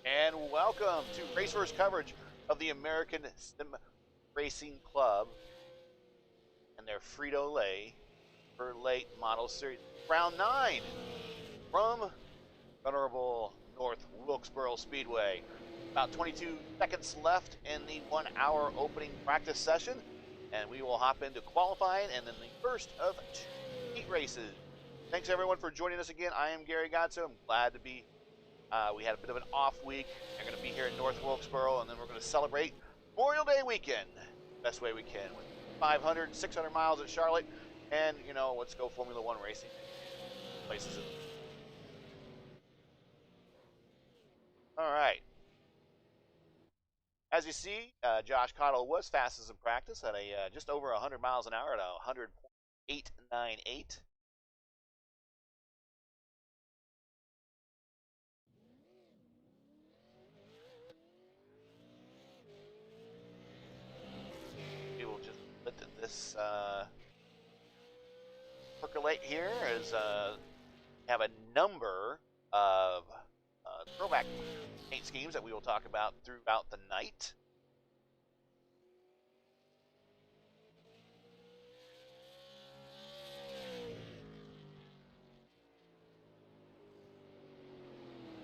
And welcome to Racers coverage of the American Sim Racing Club and their Frito-Lay for late model series. Round 9 from Venerable North Wilkesboro Speedway. About 22 seconds left in the 1 hour opening practice session, and we will hop into qualifying and then the first of 2 heat races. Thanks everyone for joining us again. I am Gary Godso. I'm glad to be we had a bit of an off week. We're going to be here in North Wilkesboro, and then we're going to celebrate Memorial Day weekend best way we can with 500, 600 miles at Charlotte, and, you know, let's go Formula One racing places. All right. As you see, Josh Cottle was fastest in practice at a just over 100 miles an hour at a 100.898. We will just let this percolate here as have a number of throwback paint schemes that we will talk about throughout the night.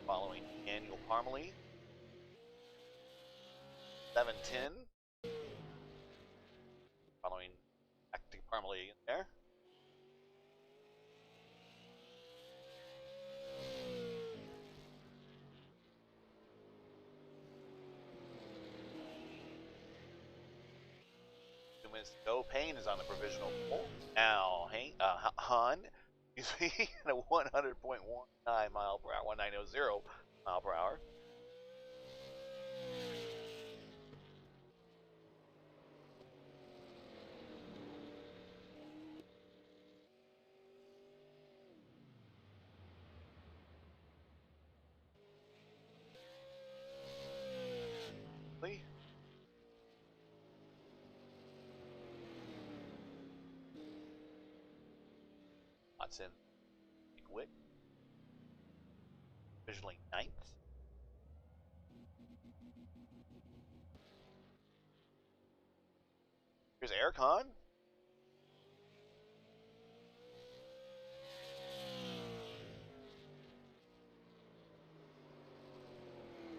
Following Daniel Parmalee, 710. Following active Parmalee in there. No Payne is on the provisional pole. Now, Han, you see, at a 100.19 mile per hour, 1900 mile per hour. Watson, Wick, visually 9th. Here's Eric Hahn.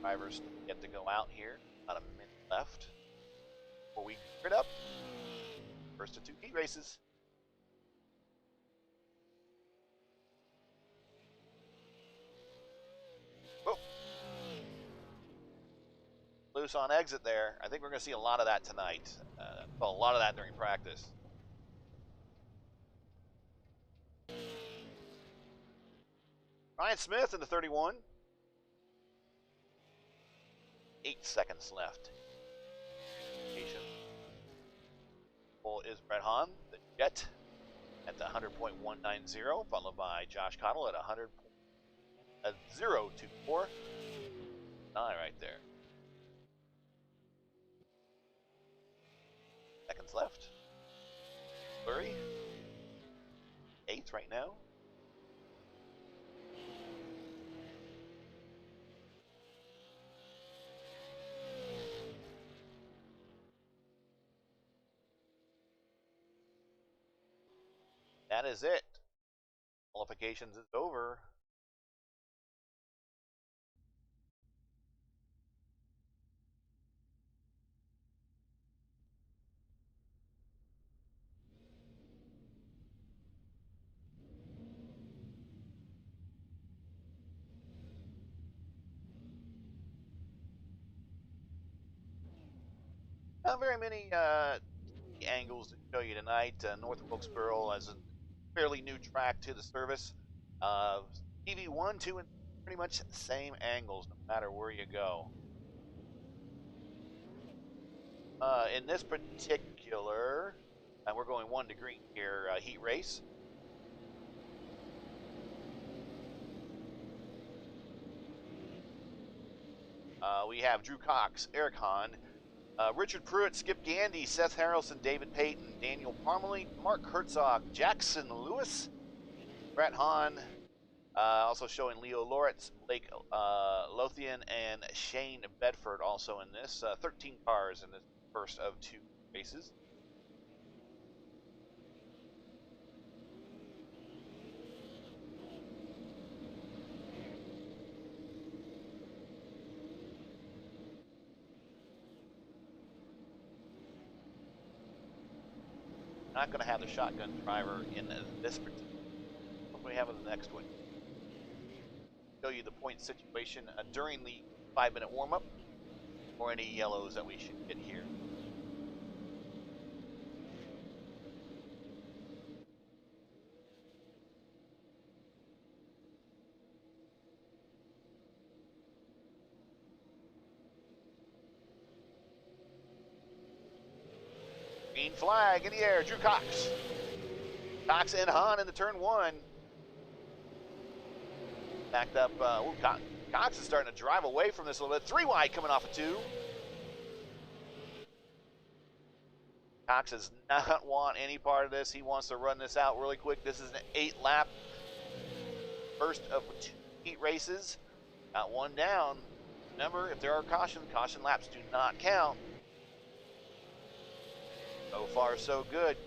Drivers get to go out here. About a minute left before we grid up. First of 2 heat races. Loose on exit there. I think we're going to see a lot of that tonight. A lot of that during practice. Ryan Smith in the 31. 8 seconds left. Full is Brett Hahn, the Jet, at the 100.190, followed by Josh Cottle at 100.024. Right there. Seconds left. Flurry. 8th right now. That is it. Qualifications is over. Not very many angles to show you tonight. North Wilkesboro has a fairly new track to the service. TV 1, 2, and pretty much same angles no matter where you go. In this particular, we're going 1 to green here, heat race. We have Drew Cox, Eric Hahn, Richard Pruitt, Skip Gandy, Seth Harrelson, David Payton, Daniel Parmalee, Mark Herzog, Jackson Lewis, Brett Hahn, Also showing Leo Loritz, Blake Lothian, and Shane Bedford also in this. 13 cars in this first of 2 races. Not going to have the shotgun driver in this particular. What do we have in the next one? Show you the point situation during the 5-minute warm-up, or any yellows that we should get here. Green flag in the air, Drew Cox. Cox and Hahn in the turn 1. Backed up, Cox is starting to drive away from this a little bit. 3 wide coming off of 2. Cox does not want any part of this. He wants to run this out really quick. This is an 8-lap first of 2 heat races. Got 1 down. Remember, if there are caution laps do not count. So far, so good.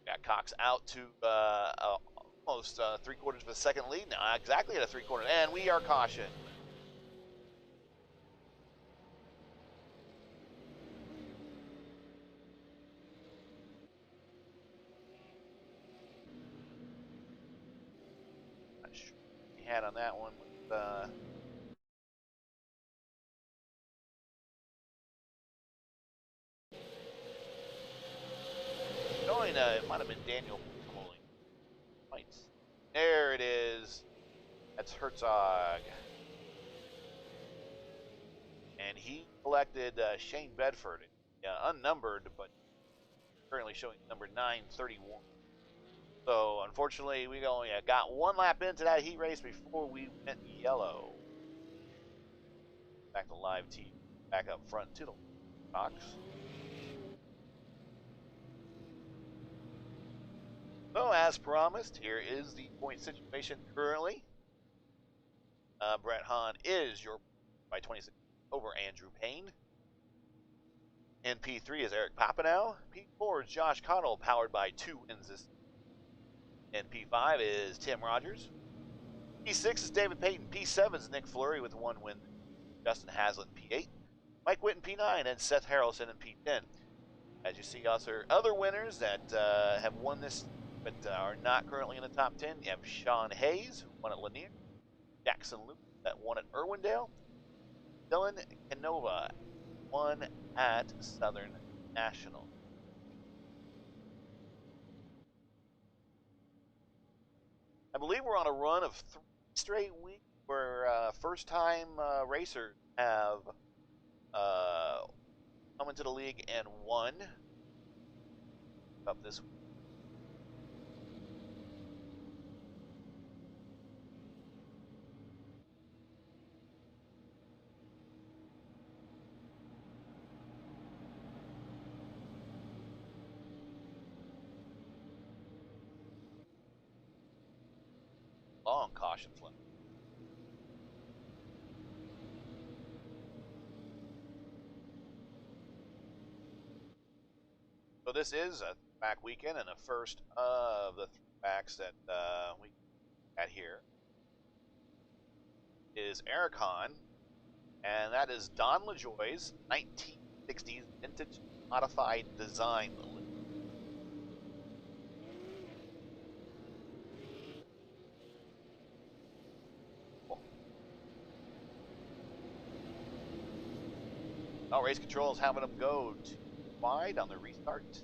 Got Cox out to almost 3/4 of a second lead. Now, exactly at a 3/4, and we are cautioned. Not sure what he had on that one. It might have been Daniel Pulling. There it is. That's Herzog. And he collected Shane Bedford. Unnumbered, but currently showing number 931. So, unfortunately, we only got 1 lap into that heat race before we went yellow. Back to live TV. Back up front to the box. So, as promised, here is the point situation currently. Brett Hahn is your by 26 over Andrew Payne. In P3 is Eric Papineau. P4 is Josh Connell, powered by 2 wins this. In P5 is Tim Rogers. P6 is David Payton. P7 is Nick Fleury with 1 win. Justin Haslett in P8. Mike Witt in P9 and Seth Harrelson in P10. As you see, also other winners that have won this but are not currently in the top 10. You have Sean Hayes, who won at Lanier. Jackson Luke, that won at Irwindale. Dylan Canova won at Southern National. I believe we're on a run of 3 straight weeks where first-time racers have come into the league and won. Up this week. Long caution flag. So this is a back weekend, and the first of the backs that we had here is Eric Hahn, and that is Don LaJoy's 1960s vintage modified design. Now race control is having them go to wide on the restart.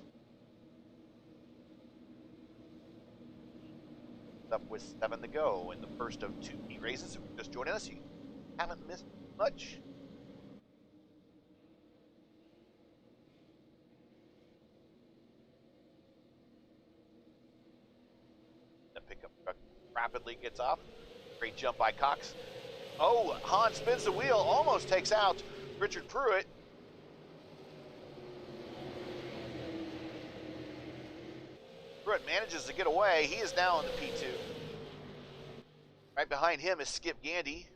Up with 7 to go in the first of 2 heat races. If you're just joining us, you haven't missed much. The pickup truck rapidly gets off. Great jump by Cox. Oh, Hahn spins the wheel, almost takes out Richard Pruitt. Pruitt manages to get away. He is now in the P2. Right behind him is Skip Gandy.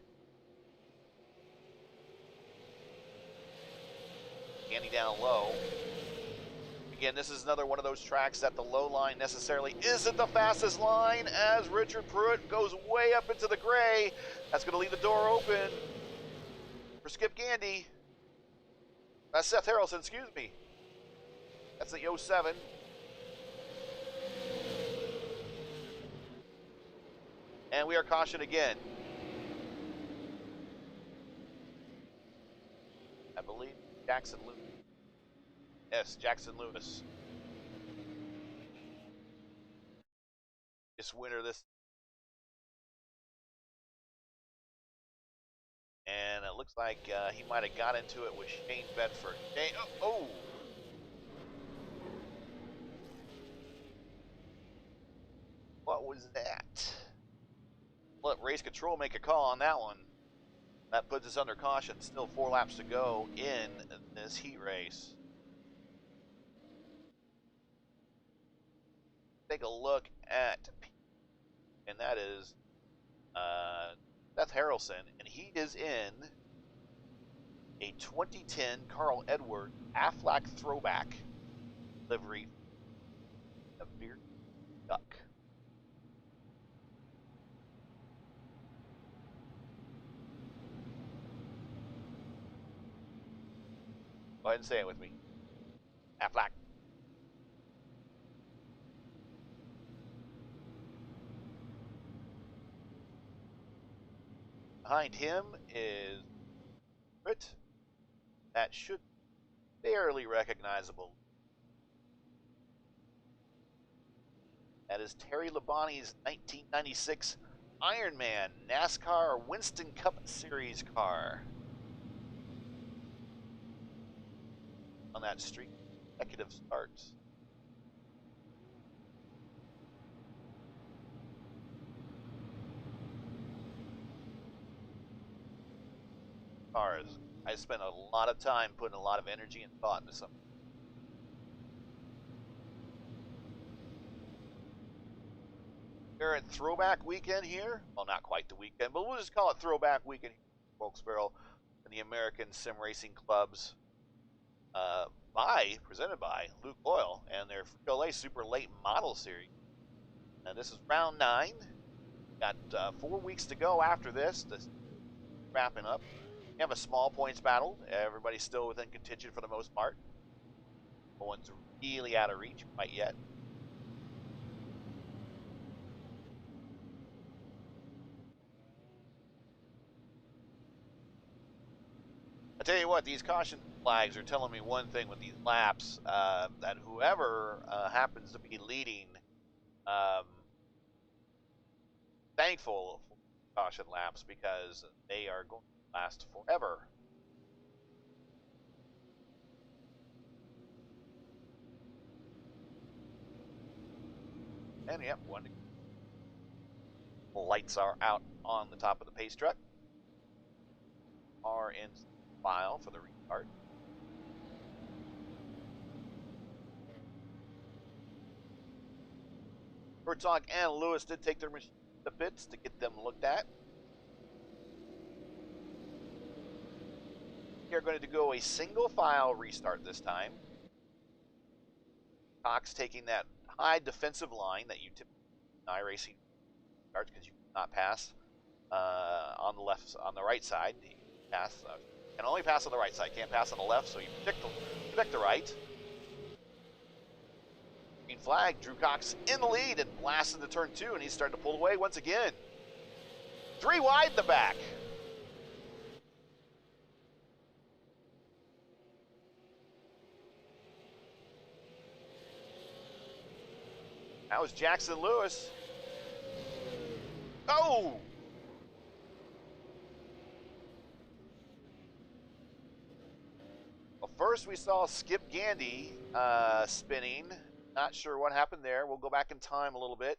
Gandy down low. Again, this is another one of those tracks that the low line necessarily isn't the fastest line, as Richard Pruitt goes way up into the gray. That's going to leave the door open for Skip Gandy. That's Seth Harrelson, excuse me. That's the 07. And we are cautioned again. I believe Jackson Lewis. Yes, Jackson Lewis. This winner, this. And it looks like he might have got into it with Shane Bedford. Oh! What was that? Let race control make a call on that one. That puts us under caution. Still 4 laps to go in this heat race. Take a look at, and that is Seth Harrelson, and he is in a 2010 Carl Edwards Aflac throwback livery, a beer duck. Go ahead and say it with me. Aflac. Behind him is Britt. That should be fairly recognizable. That is Terry Labonte's 1996 Ironman NASCAR Winston Cup Series car. On that streak, consecutive starts. Cars. I spent a lot of time putting a lot of energy and thought into something. We're at Throwback Weekend here. Well, not quite the weekend, but we'll just call it Throwback Weekend here in Wilkesboro and the American Sim Racing Club's presented by Luke Oil and their Frito-Lay Super Late Model Series. And this is round 9. Got 4 weeks to go after this. This wrapping up. We have a small points battle. Everybody's still within contention for the most part. No one's really out of reach quite yet. I tell you what, these caution flags are telling me one thing with these laps, that whoever happens to be leading, thankful for caution laps because they are going to last forever. And yep, lights are out on the top of the pace truck. Are in file for the restart. Herzog and Lewis did take their machine to the pits to get them looked at. We are going to go a single file restart this time. Cox taking that high defensive line that you typically in iRacing starts because you cannot pass on the right side. You can only pass on the right side, can't pass on the left, so you pick the right. Green flag, Drew Cox in the lead and blasts into turn 2, and he's starting to pull away once again. 3 wide in the back. That was Jackson Lewis. Oh! Well, first we saw Skip Gandy spinning. Not sure what happened there. We'll go back in time a little bit.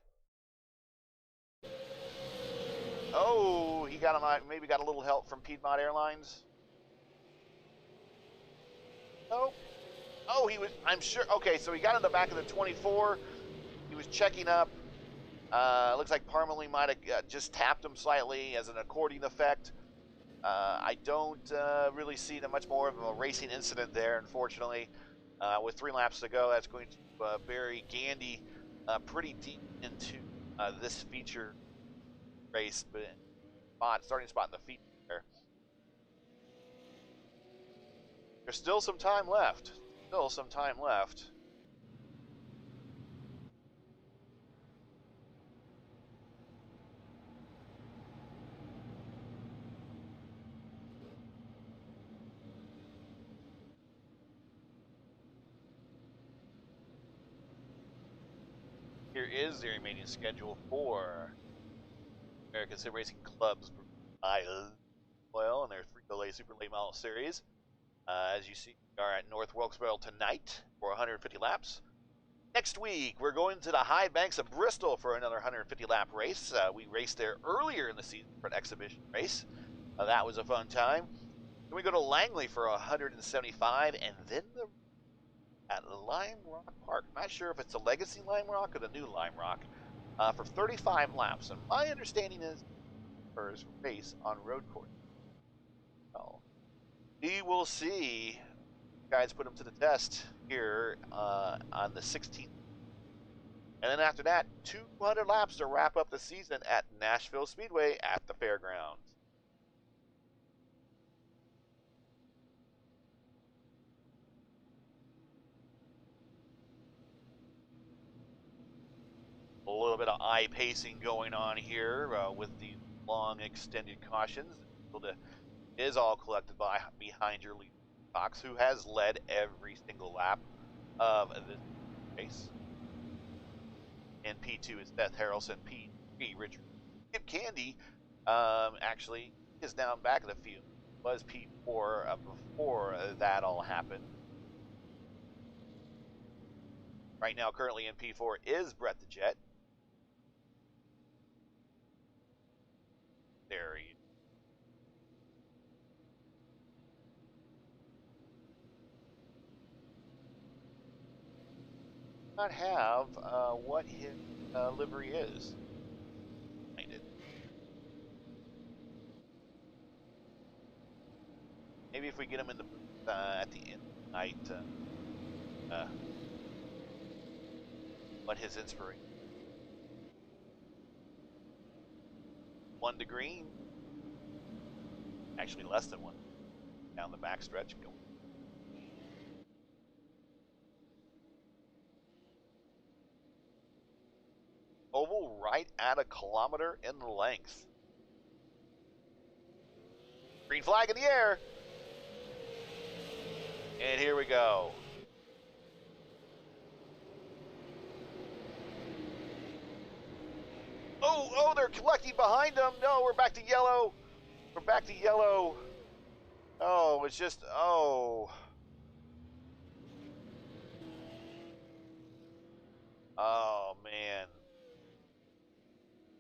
Oh, he maybe got a little help from Piedmont Airlines. Oh, oh, I'm sure. Okay, so he got in the back of the 24. He was checking up. Looks like Parmalee might have just tapped him slightly as an accordion effect. I don't really see that much more of a racing incident there, unfortunately. With 3 laps to go, that's going to bury Gandy pretty deep into this feature race, but starting spot in the feature there. There's still some time left. Still some time left. Here is the remaining schedule for American Sim Racing Club's Oil and their 3 Super Late Model Series. As you see, we are at North Wilkesboro tonight for 150 laps. Next week, we're going to the high banks of Bristol for another 150 lap race. We raced there earlier in the season for an exhibition race. That was a fun time. Then we go to Langley for 175, and then at Lime Rock Park. I'm not sure if it's the Legacy Lime Rock or the new Lime Rock for 35 laps. And my understanding is first race on road course. Well, we will see. Guys, put them to the test here on the 16th. And then after that, 200 laps to wrap up the season at Nashville Speedway at the fairgrounds. A little bit of eye pacing going on here with the long extended cautions. Is all collected behind your lead Cox, who has led every single lap of this race. And P2 is Seth Harrelson. P3, Richard. Skip Candy actually is down back of the field. Was P4 before that all happened. Right now, currently in P4 is Brett the Jet. There he is. Not have what his livery is. Maybe if we get him in the at the end of the night, what his inspiration. 1 to green. Actually, less than 1 down the backstretch. Go. Oval right at 1 kilometer in length. Green flag in the air. And here we go. Oh, they're collecting behind them. No, we're back to yellow. We're back to yellow. Oh, it's just, oh. Oh, man.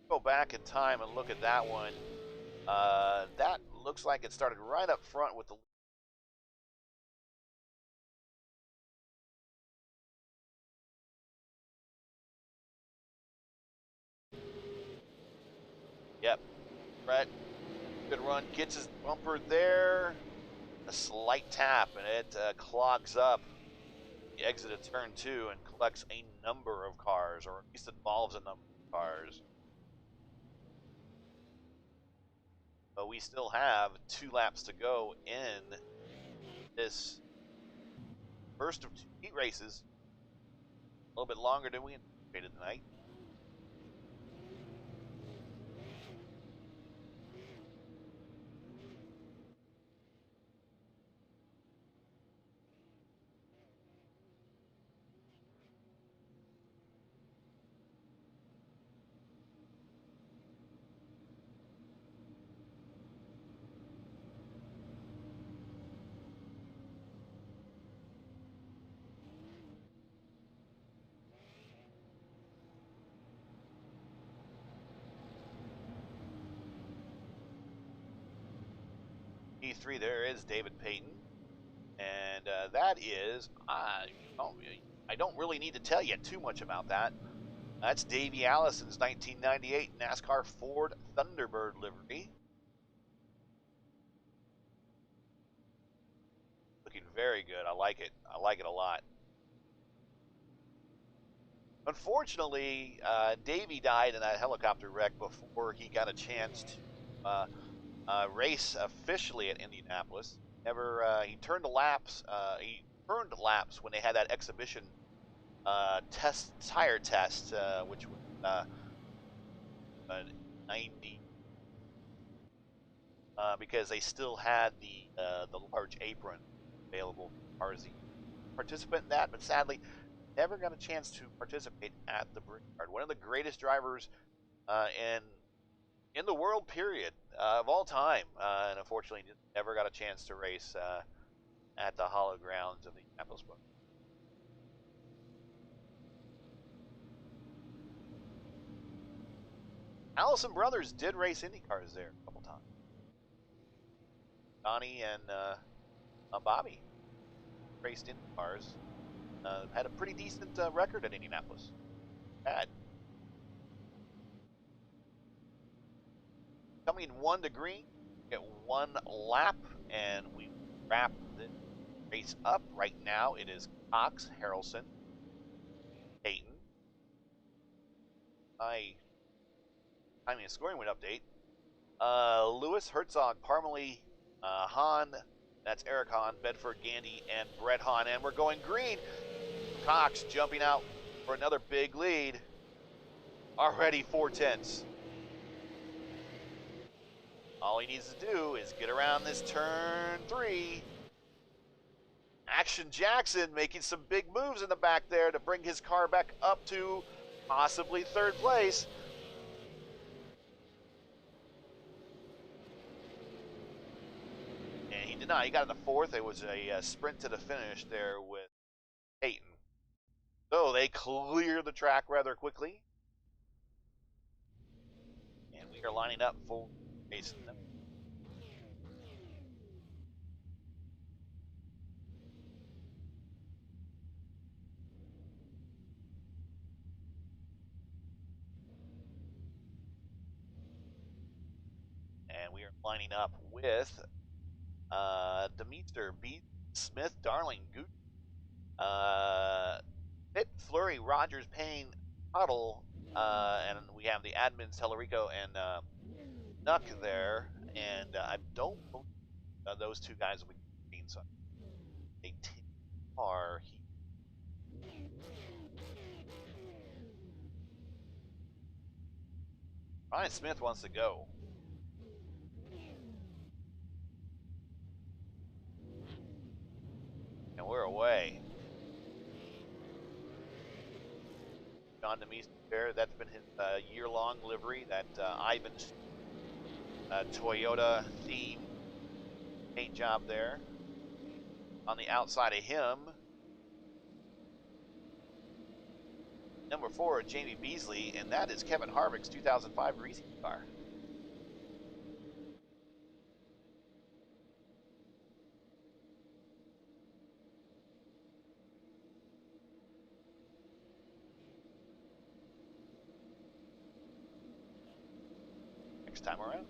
Go back in time and look at that one. That looks like it started right up front with the Yep. Brett, good run. Gets his bumper there. A slight tap, and it clogs up the exit of turn 2 and collects a number of cars, or at least involves a number of cars. But we still have 2 laps to go in this first of 2 heat races. A little bit longer than we anticipated tonight. E3, there is David Payton, and that is, I don't really need to tell you too much about that. That's Davey Allison's 1998 NASCAR Ford Thunderbird livery. Looking very good. I like it. I like it a lot. Unfortunately, Davey died in that helicopter wreck before he got a chance to race officially at Indianapolis. Never. He turned laps. He turned laps when they had that exhibition tire test, which was 90, because they still had the large apron available for cars. He participant in that, but sadly never got a chance to participate at the Brickyard. One of the greatest drivers in the world, period, of all time, and unfortunately never got a chance to race at the hollow grounds of the Indianapolis Book. Allison Brothers did race Indy cars there a couple times. Donnie and Bobby raced Indy cars. Had a pretty decent record at Indianapolis. Bad. Coming 1 to green, get 1 lap, and we wrap the race up. Right now, it is Cox, Harrelson, Peyton. Timing and scoring win update. Lewis, Herzog, Parmalee, Hahn, that's Eric Hahn, Bedford, Gandy, and Brett Hahn. And we're going green. Cox jumping out for another big lead. Already 4/10. All he needs to do is get around this turn 3. Action Jackson making some big moves in the back there to bring his car back up to possibly 3rd place. And he did not. He got into 4th. It was a sprint to the finish there with Peyton. So they clear the track rather quickly. And we are lining up for race number. And we are lining up with Demeester, B. Smith, Darling, Goot, Pitt, Flurry, Rogers, Payne, Huddle, and we have the admins, Tellerico and Nuck there. And I don't believe those 2 guys will be green, so they are here. Ryan Smith wants to go. And we're away. John Demeester there. That's been his year-long livery. That Ivan's Toyota theme paint job there. On the outside of him, number 4, Jamie Beasley, and that is Kevin Harvick's 2005 racing car. Next time around.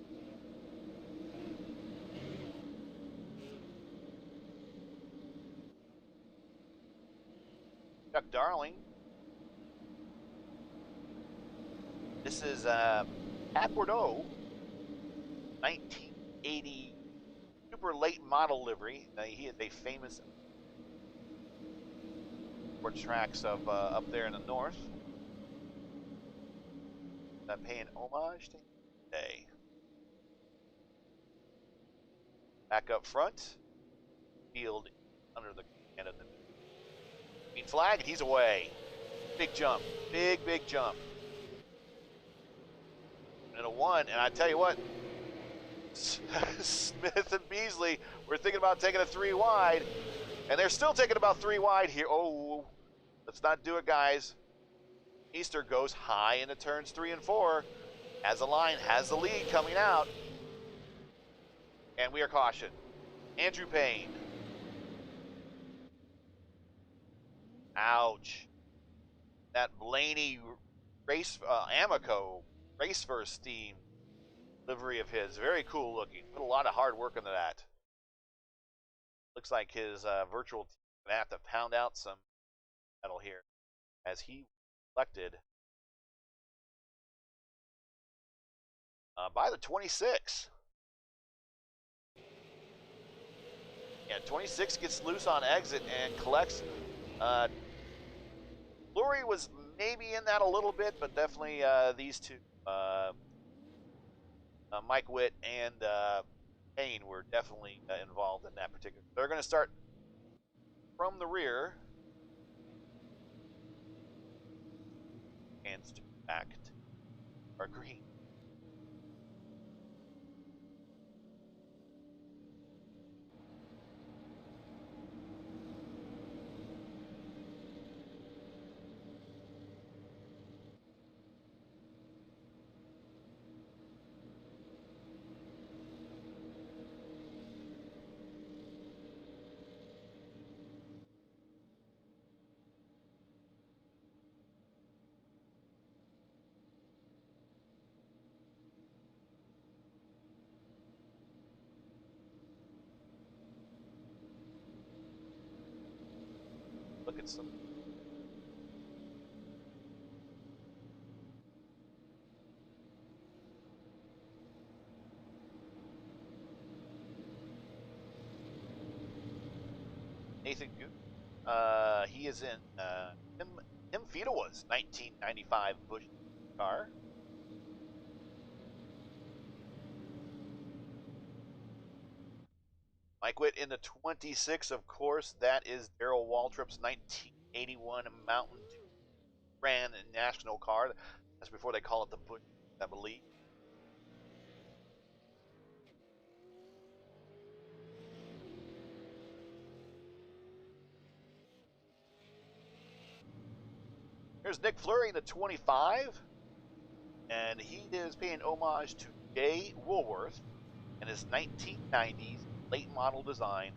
Chuck Darling. This is at Bordeaux, 1980 super late model livery. He had a famous sports tracks of up there in the north. Paying homage to today. Back up front, field under the end of the green flag, and he's away. Big jump, big jump. And a 1, and I tell you what, Smith and Beasley were thinking about taking a 3 wide, and they're still taking about 3 wide here. Oh, let's not do it, guys. Easter goes high into turns 3 and 4. Has a line, has the lead coming out. And we are cautioned. Andrew Payne. Ouch. That Blaney Amico Raceverse theme livery of his. Very cool looking. Put a lot of hard work into that. Looks like his virtual team is going to have to pound out some metal here as he selected by the 26. Yeah, 26 gets loose on exit and collects. Lurie was maybe in that a little bit, but definitely these two, Mike Witt and Payne, were definitely involved in that particular. They're going to start from the rear. Hands to back to our green. Look at some. Nathan Goop. He is in Tim Fedawa's 1995 Busch car. Mike Witt in the 26, of course. That is Darrell Waltrip's 1981 Mountain Dew Grand National car. That's before they call it the Busch, I believe. Here's Nick Fleury in the 25, and he is paying homage to Jay Woolworth and his 1990s late model design,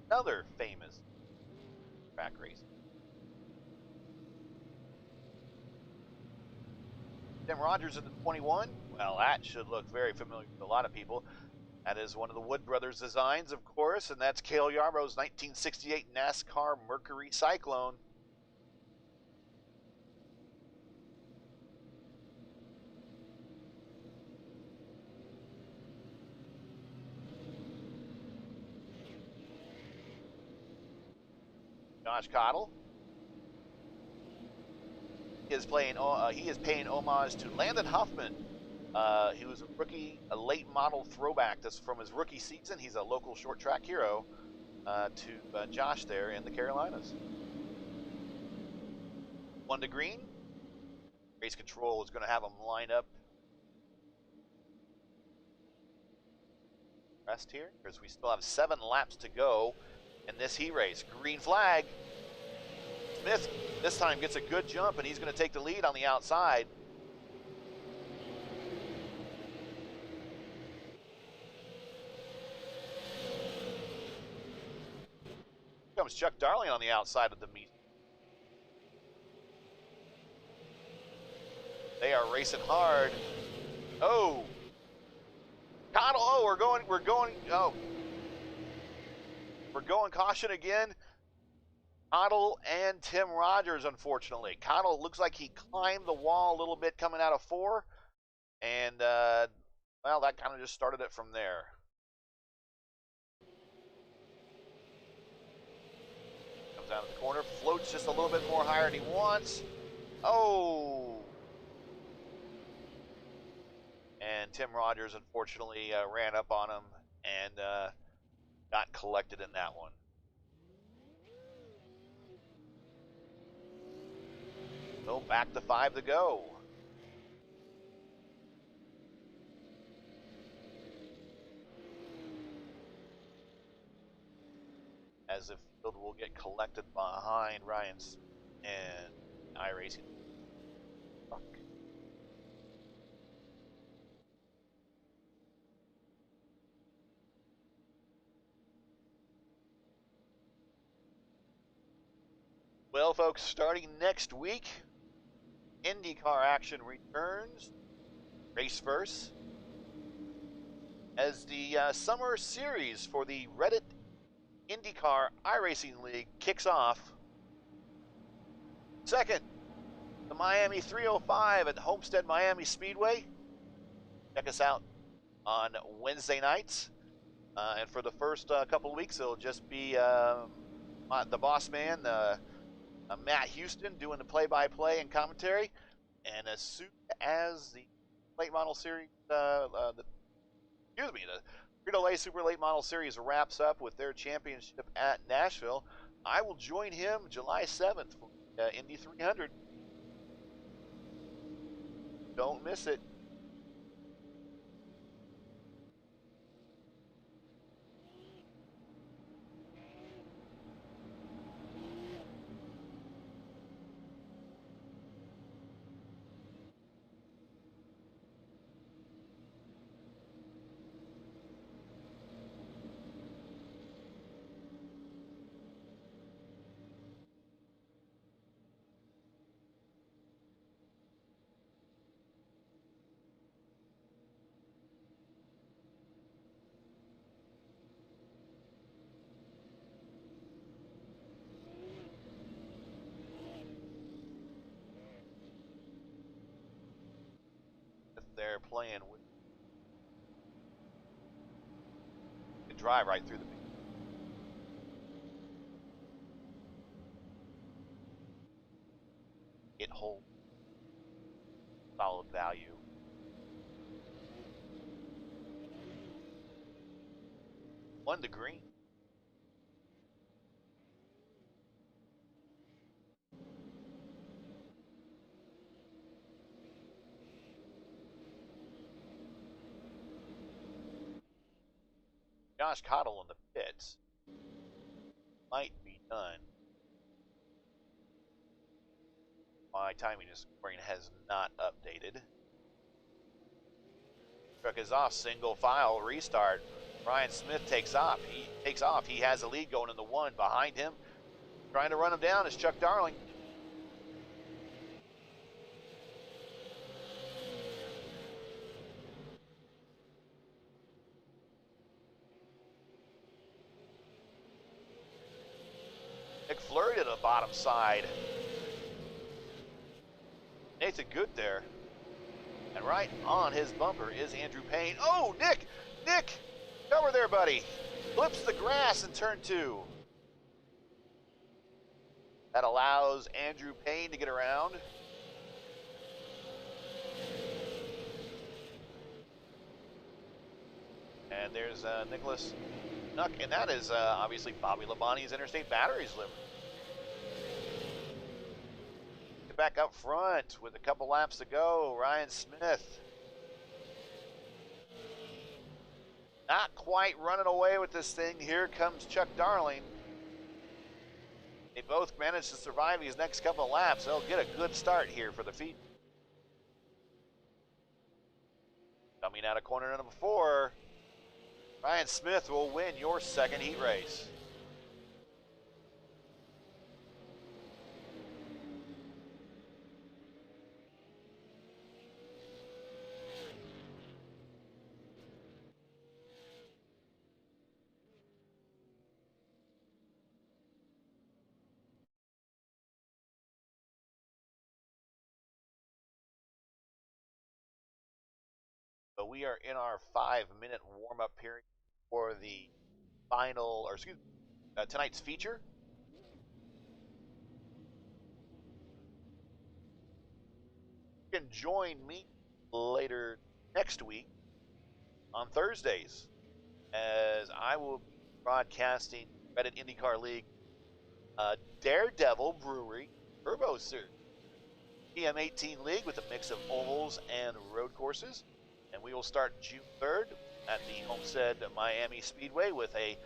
another famous track race. Tim Rogers in the 21. Well, that should look very familiar to a lot of people. That is one of the Wood Brothers designs, of course, and that's Cale Yarborough's 1968 NASCAR Mercury Cyclone. Josh Cottle. He is paying homage to Landon Huffman. He was a rookie, a late model throwback. That's from his rookie season. He's a local short track hero to Josh there in the Carolinas. 1 to green. Race control is going to have him line up. Rest here, because we still have 7 laps to go in this heat race. Green flag. Smith this time gets a good jump, and he's going to take the lead on the outside. Here comes Chuck Darling on the outside of the meet. They are racing hard. Oh, Cottle! Oh, we're going caution again. Cottle and Tim Rogers, unfortunately. Cottle looks like he climbed the wall a little bit coming out of 4. And, well, that kind of just started it from there. Comes out of the corner, floats just a little bit more higher than he wants. Oh! And Tim Rogers, unfortunately, ran up on him and got collected in that one. So back to 5 to go. As if field will get collected behind Ryan and iRacing. Fuck. Well, folks, starting next week, IndyCar action returns. Raceverse. As the summer series for the Reddit IndyCar iRacing League kicks off. Second, the Miami 305 at Homestead Miami Speedway. Check us out on Wednesday nights. And for the first couple of weeks, it'll just be the boss man, Matt Houston, doing the play-by-play and commentary. And as soon as the late model series, the Frito-Lay Super Late Model Series wraps up with their championship at Nashville, I will join him July 7th for Indy 300. Don't miss it. They're playing with the drive right through the it holds solid value. One to green. Josh Cottle in the pits. Might be done. My timing is scoring has not updated. Truck is off, single file, restart. Ryan Smith takes off. He has a lead going in the one. Behind him, trying to run him down is Chuck Darling. McFlurry to the bottom side. Nathan Good there. And right on his bumper is Andrew Payne. Oh, Nick! Cover there, buddy. Flips the grass in turn 2. That allows Andrew Payne to get around. And there's Nicholas Nuck, and that is obviously Bobby Labonte's Interstate Batteries livery. Back up front with a couple laps to go. Ryan Smith. Not quite running away with this thing. Here comes Chuck Darling. They both managed to survive these next couple of laps. They'll get a good start here for the feet. Coming out of corner number 4, Ryan Smith will win your second heat race. So we are in our 5-minute warm-up period for the final, or excuse me, tonight's feature. You can join me later next week on Thursdays, as I will be broadcasting Reddit IndyCar League Daredevil Brewery Turbo Series PM18 League with a mix of ovals and road courses. And we will start June 3rd at the Homestead Miami Speedway with a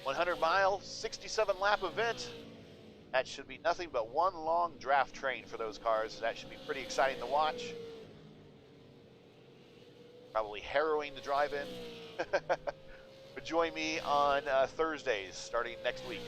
100-mile, 67-lap event. That should be nothing but one long draft train for those cars. That should be pretty exciting to watch. Probably harrowing to drive in. But join me on Thursdays starting next week.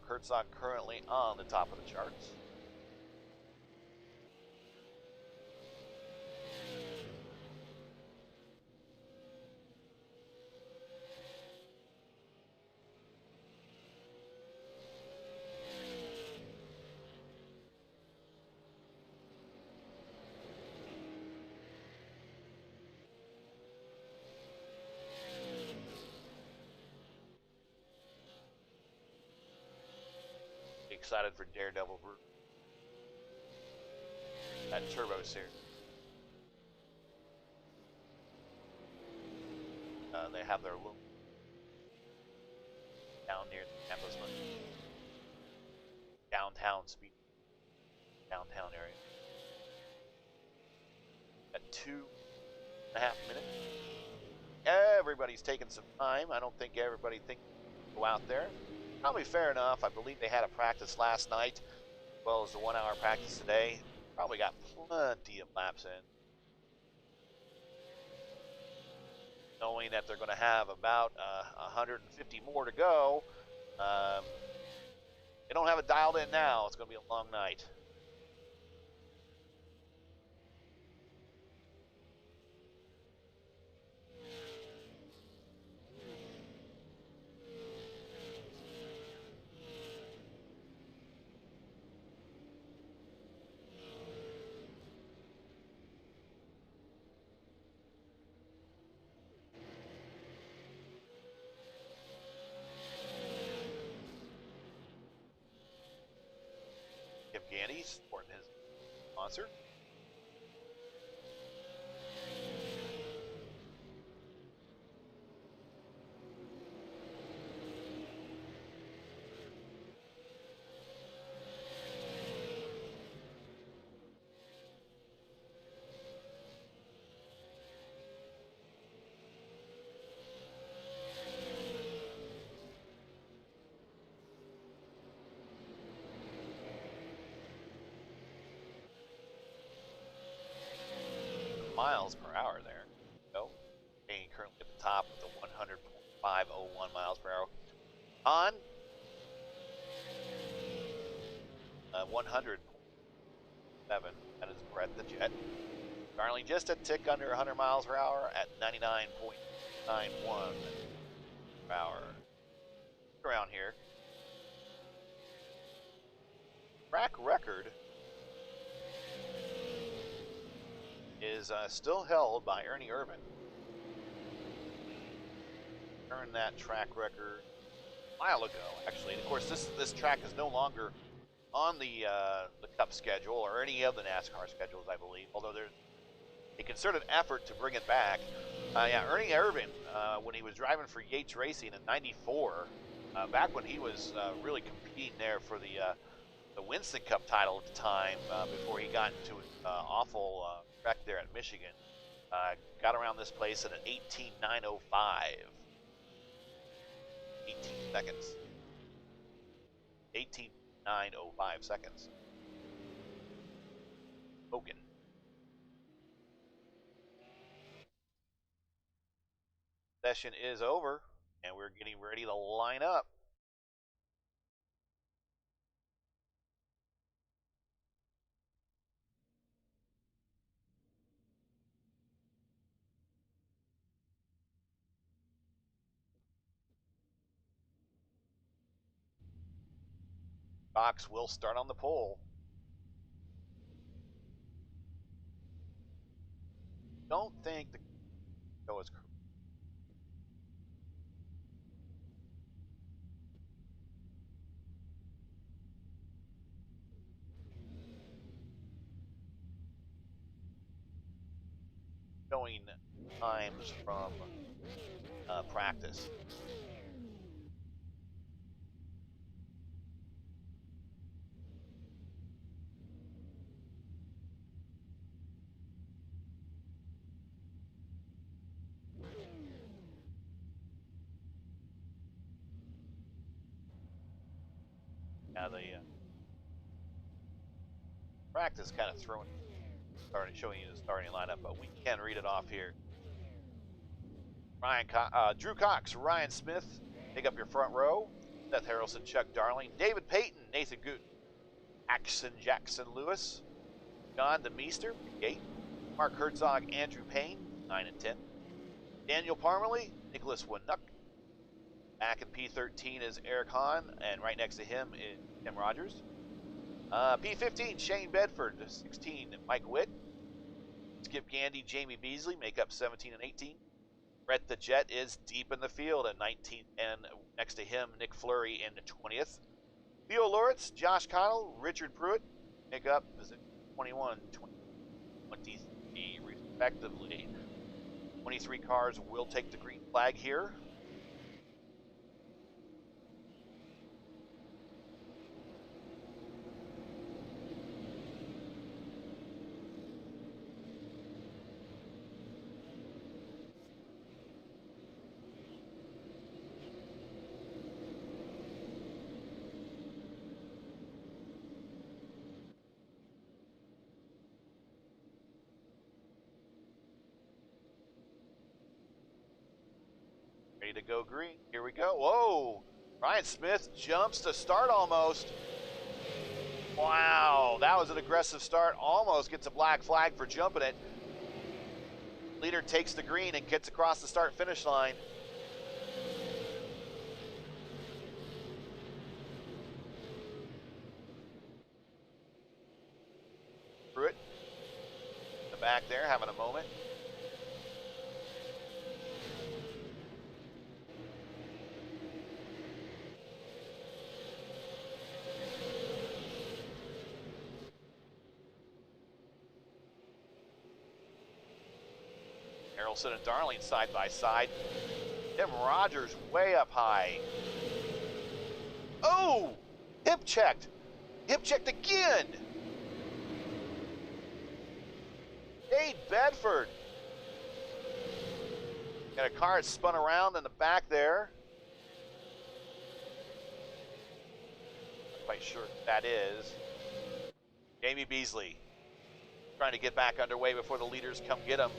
Herzog currently on the top of the charts. Excited for Daredevil Group. That Turbo Series. They have their little down near the campus, downtown speed, downtown area. At 2.5 minutes. Everybody's taking some time. I don't think everybody thinks to go out there. Probably fair enough. I believe they had a practice last night, as well as the 1 hour practice today. Probably got plenty of laps in. Knowing that they're going to have about 150 more to go. They don't have it dialed in now. It's going to be a long night. Gandy supporting his sponsor. Miles per hour there. So, being currently at the top with the 100.501 miles per hour. On 100.7. That is Brett the Jet. Currently just a tick under 100 miles per hour at 99.91 per hour. Around here. Track record is still held by Ernie Irvin. Earned that track record a while ago, actually. And of course, this track is no longer on the Cup schedule or any of the NASCAR schedules, I believe. Although there's a concerted effort to bring it back. Yeah, Ernie Irvin, when he was driving for Yates Racing in '94, back when he was really competing there for the Winston Cup title at the time, before he got into an awful wreck there at Michigan. Got around this place at an 18.905. 18 seconds. 18.905 seconds. Spoken. Session is over, and we're getting ready to line up. Fox will start on the pole. Don't think the show is correct. Showing times from practice. Now the practice kind of showing you the starting lineup, but we can read it off here. Drew Cox, Ryan Smith, take up your front row. Seth Harrelson, Chuck Darling, David Payton, Nathan Goot, Axon Jackson Lewis, John DeMeester, 8, Mark Herzog, Andrew Payne, 9 and 10, Daniel Parmalee, Nicholas Winnuck. Back in P13 is Eric Hahn, and right next to him is Tim Rogers. P15, Shane Bedford, 16, Mike Witt. Skip Gandy, Jamie Beasley make up 17 and 18. Brett the Jet is deep in the field at 19th, and next to him, Nick Fleury in 20th. Leo Loritz, Josh Connell, Richard Pruitt make up 21, 23 respectively. 23 cars will take the green flag here. Ready to go green. Here we go. Whoa! Ryan Smith jumps to start almost. Wow, that was an aggressive start. Almost gets a black flag for jumping it. Leader takes the green and gets across the start-finish line. Pruitt in the back there having a moment. Harrelson and Darling side by side. Tim Rogers way up high. Oh! Hip checked. Hip checked again. Dade Bedford. Got a car that spun around in the back there. Not quite sure what that is. Jamie Beasley trying to get back underway before the leaders come get him.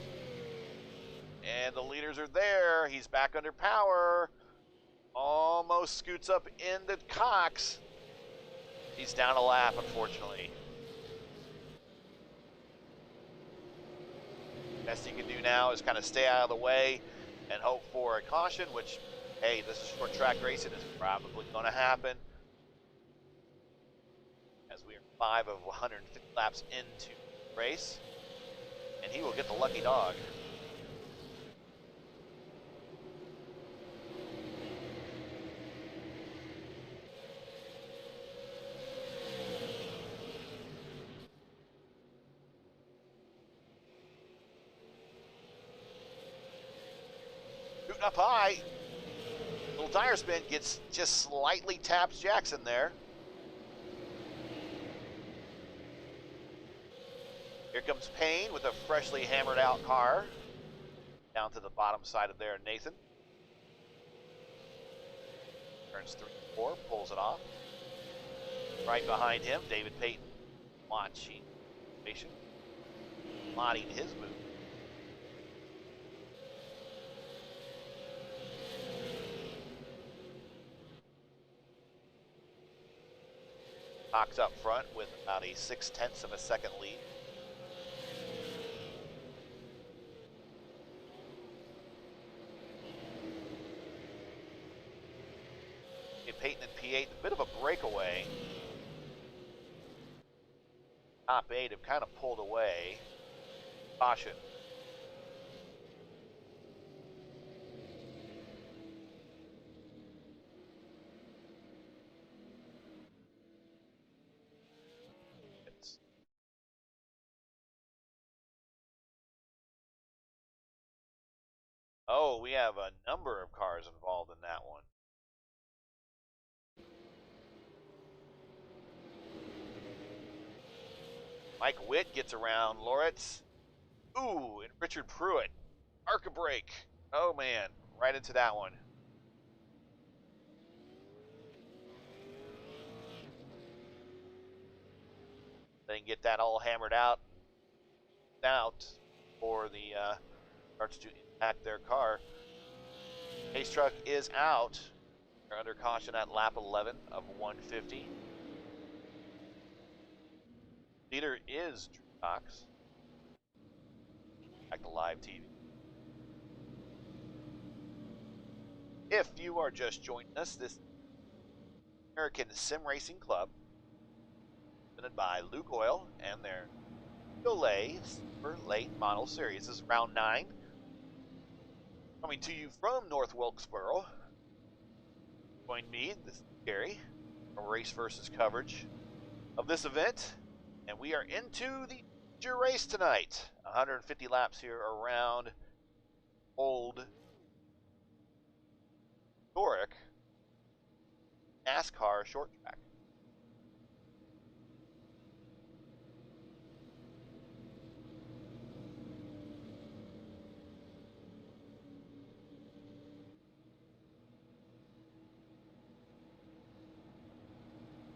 And the leaders are there. He's back under power. Almost scoots up into Cox. He's down a lap, unfortunately. Best he can do now is kind of stay out of the way and hope for a caution, which, hey, this is short track racing, is probably going to happen. As we are 5 of 150 laps into the race. And he will get the lucky dog. Up high, little tire spin, gets just slightly taps Jackson there. Here comes Payne with a freshly hammered out car down to the bottom side of there, Nathan. Turns 3-4, pulls it off. Right behind him, David Payton, watching, patient, modding his move. Cox up front with about a 0.6 of a second lead. Payton and P8, a bit of a breakaway. Top 8 have kind of pulled away. Caution. Oh, we have a number of cars involved in that one. Mike Witt gets around Loritz. Ooh, and Richard Pruitt. Arca brake. Oh, man. Right into that one. Then get that all hammered out for the starts to impact their car. Pace truck is out. They're under caution at lap 11 of 150. Leader is Drew Cox. Back to live TV. If you are just joining us, this American Sim Racing Club, presented by Luke Oil and their Delay Super Late Model Series. This is round 9. Coming to you from North Wilkesboro. Join me, this is Gary, for race versus coverage of this event. And we are into the major race tonight. 150 laps here around Old historic NASCAR short track.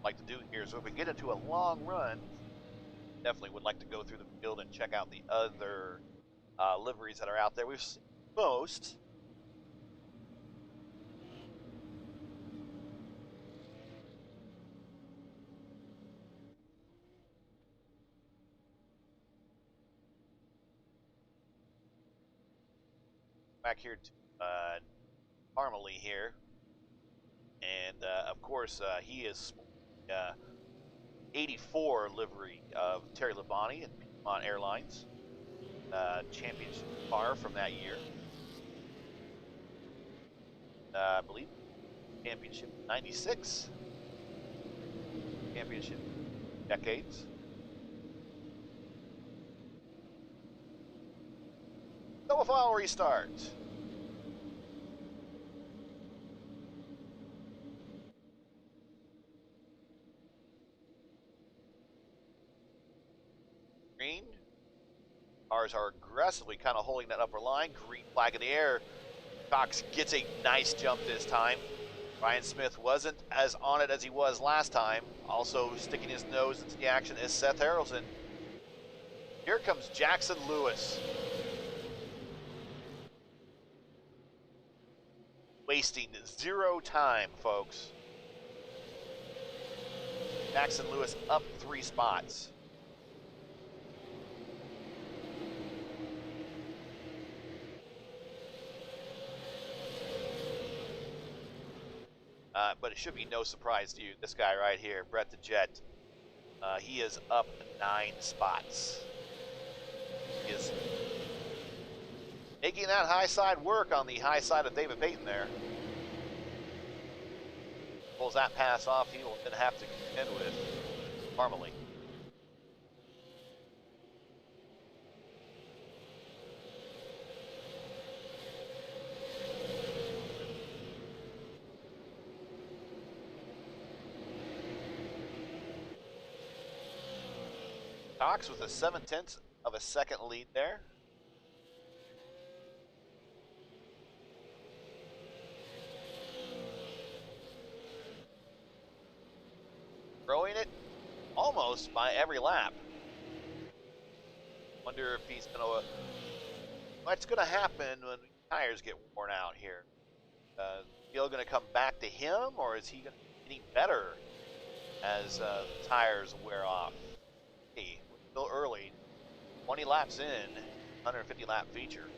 Like to do here, so if we get into a long run, definitely would like to go through the field and check out the other liveries that are out there. We've seen most. Back here to Parmalee here, and of course he is 84 livery of Terry Labonte and Piedmont Airlines championship car from that year. I believe championship 96, championship decades. So if I'll restart. Green. Cars are aggressively kind of holding that upper line. Green flag in the air. Cox gets a nice jump this time. Ryan Smith wasn't as on it as he was last time. Also sticking his nose into the action is Seth Harrelson. Here comes Jackson Lewis. Wasting 0 time, folks. Jackson Lewis up 3 spots. But it should be no surprise to you. This guy right here, Brett the Jet, he is up 9 spots. He is making that high side work on the high side of David Payton there. Pulls that pass off, he will then have to contend with Parmalee. Cox with a 7/10 of a second lead there. Growing it almost by every lap. Wonder if he's gonna. What's gonna happen when tires get worn out here? Field gonna come back to him, or is he gonna be getting better as the tires wear off? Hey, we're still early. 20 laps in, 150 lap feature.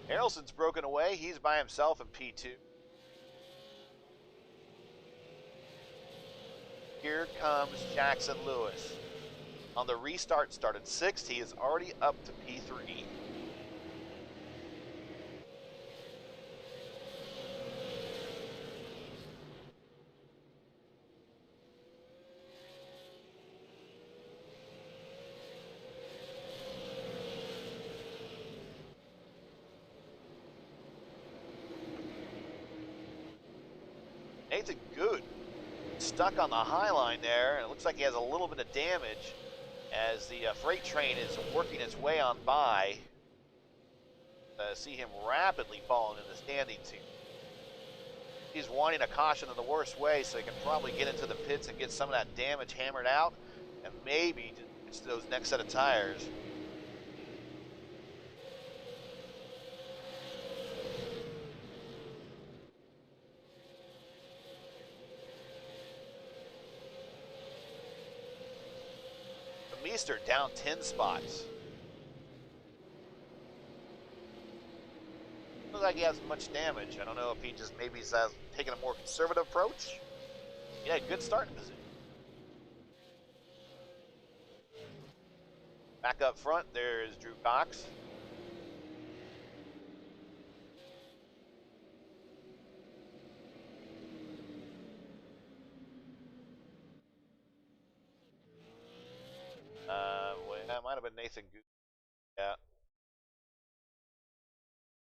Harrelson's broken away. He's by himself in P2. Here comes Jackson Lewis. On the restart, started 6th. He is already up to P3. Nathan Good stuck on the high line there, and it looks like he has a little bit of damage as the freight train is working its way on by. See him rapidly falling in the standings here. He's wanting a caution in the worst way so he can probably get into the pits and get some of that damage hammered out, and maybe it's those next set of tires. Meister down 10 spots. Looks like he has much damage. I don't know if he just maybe has taken a more conservative approach. Yeah, good starting position. Back up front, there's Drew Cox. Well, that might have been Nathan Goose. Yeah.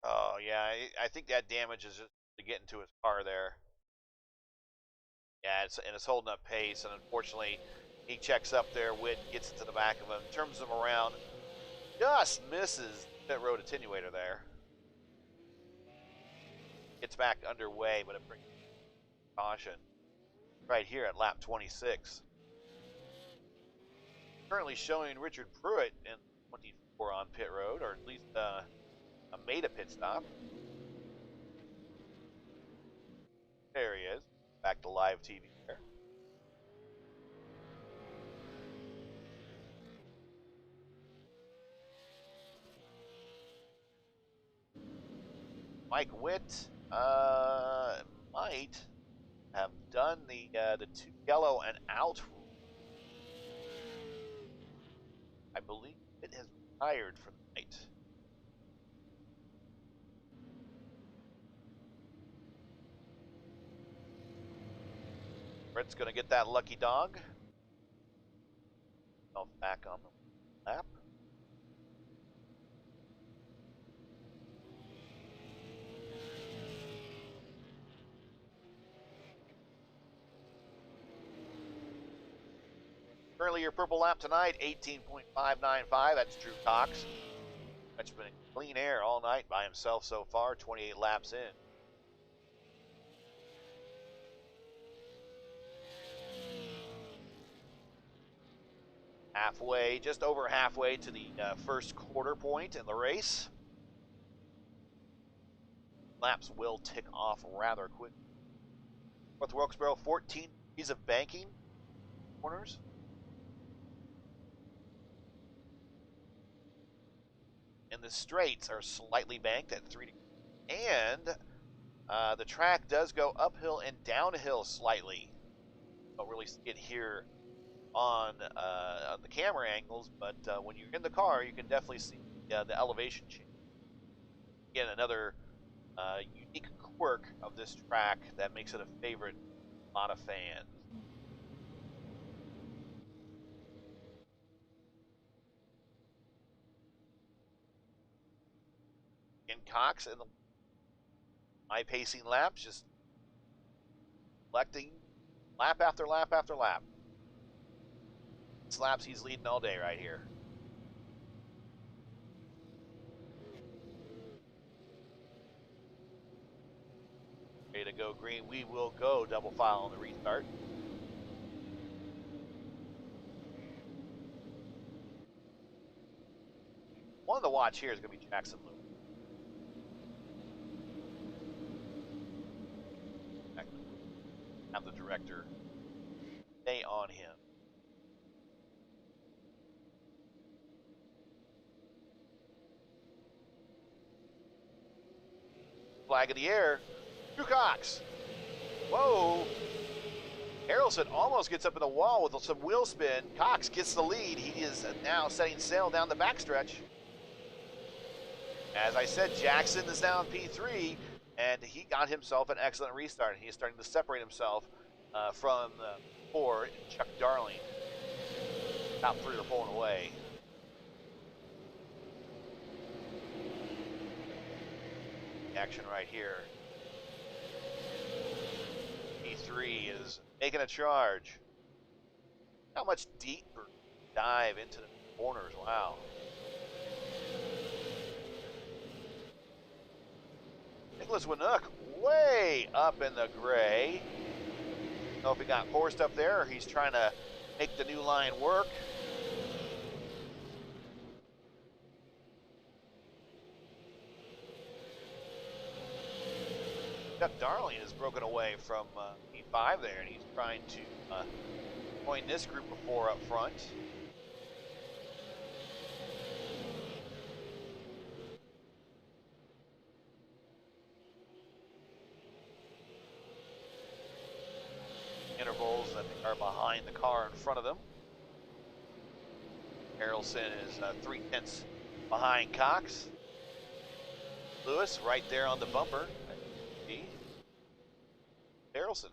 Oh, yeah, I think that damage is just to get into his car there. Yeah, it's holding up pace, and unfortunately, he checks up there. Witt gets into the back of him, turns him around, just misses pit road attenuator there. Gets back underway, but it brings caution right here at lap 26. Currently showing Richard Pruitt in 24 on pit road, or at least made a pit stop. There he is. Back to live TV there. Mike Witt might have done the 2 yellow and out rule. I believe it has retired for the night. Britt's going to get that lucky dog. Back on the lap. Currently your purple lap tonight, 18.595. That's Drew Cox. That's been clean air all night by himself so far, 28 laps in. Halfway, just over halfway to the first quarter point in the race. Laps will tick off rather quick. North Wilkesboro, 14 degrees of banking corners. And the straights are slightly banked at 3 degrees. And the track does go uphill and downhill slightly. Don't really see it here on the camera angles, but when you're in the car, you can definitely see the elevation change. Again, another unique quirk of this track that makes it a favorite of a lot of fans. In Cox in the high pacing laps, just collecting lap after lap after lap. Laps he's leading all day right here. Ready to go green. We will go double file on the restart. One to watch here is going to be Jackson Lewis. Have the director stay on him. Flag in the air. Drew Cox. Whoa. Harrelson almost gets up in the wall with some wheel spin. Cox gets the lead. He is now setting sail down the backstretch. As I said, Jackson is now in P3, and he got himself an excellent restart. He is starting to separate himself from Ford and Chuck Darling. Top 3 are pulling away. Action right here. P3 is making a charge. How much deeper dive into the corners? Wow. Nicholas Winook way up in the gray. I don't know if he got forced up there or he's trying to make the new line work. Chuck Darling has broken away from P5 there, and he's trying to join this group of 4 up front. intervals that are behind the car in front of them. Harrelson is 3/10 behind Cox. Lewis right there on the bumper. Harrelson.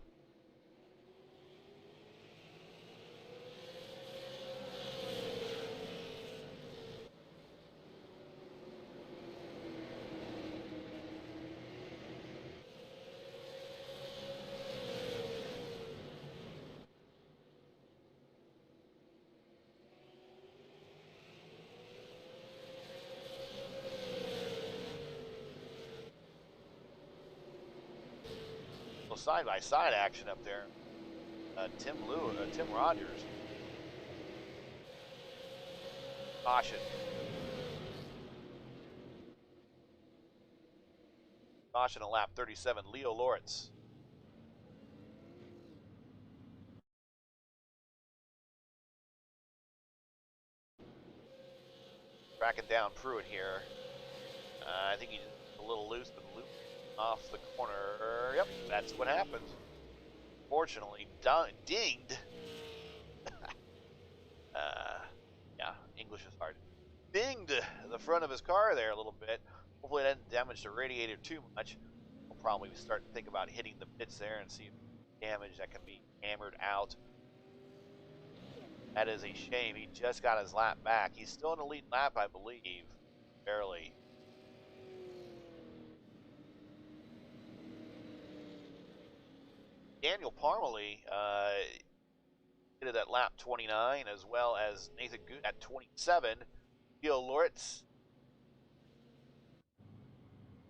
Side-by-side action up there. Tim Rogers. Caution. Caution on lap 37. Leo Loritz. Tracking down Pruitt here. I think he's a little loose, but loose off the corner. Yep, that's what happens. Fortunately, dinged. Yeah, English is hard. Dinged the front of his car there a little bit. Hopefully, it didn't damage the radiator too much. We'll probably start to think about hitting the pits there and see if damage that can be hammered out. That is a shame. He just got his lap back. He's still in the lead lap, I believe. Barely. Daniel Parmalee hit it at lap 29, as well as Nathan Good at 27. Leo Loritz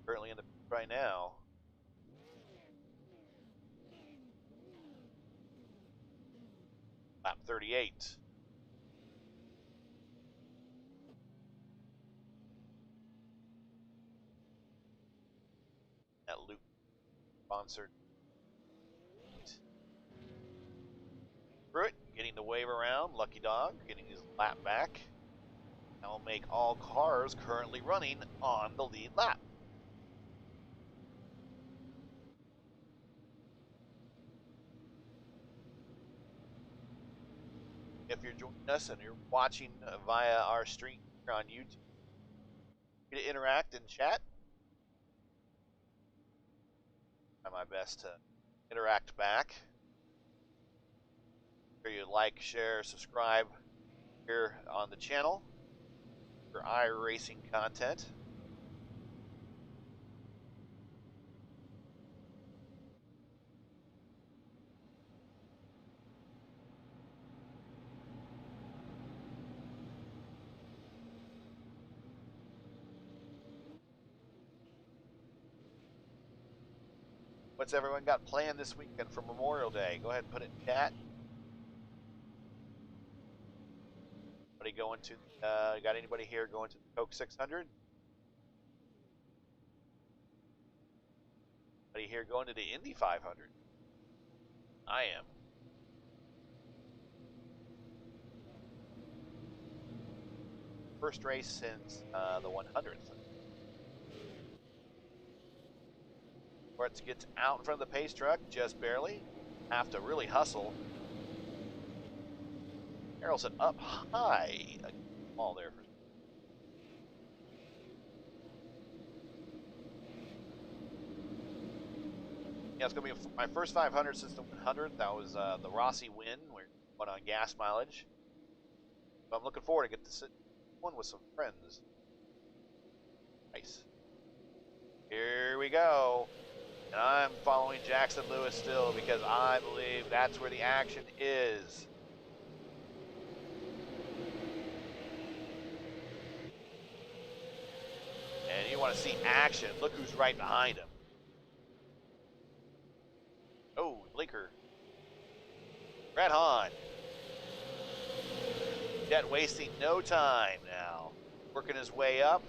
currently in the pit right now. Lap 38. That Luke sponsored. Pruitt getting the wave around. Lucky Dog getting his lap back. That'll make all cars currently running on the lead lap. If you're joining us and you're watching via our stream here on YouTube, you can interact and chat. Try my best to interact back. Make sure you like, share, subscribe here on the channel for iRacing content. What's everyone got planned this weekend for Memorial Day? Go ahead and put it in chat. Anybody going to, got anybody here going to the Coke 600? Anybody here going to the Indy 500? I am. First race since the 100th. Loritz gets out in front of the pace truck, just barely. Have to really hustle. Harrelson up high. Ball there. Yeah, it's going to be my first 500 since the 100th. That was the Rossi win. We went on gas mileage. So I'm looking forward to get to sit one with some friends. Nice. Here we go. And I'm following Jackson Lewis still because I believe that's where the action is. And you want to see action. Look who's right behind him. Oh, blinker. Red Hahn. Jet wasting no time now. Working his way up.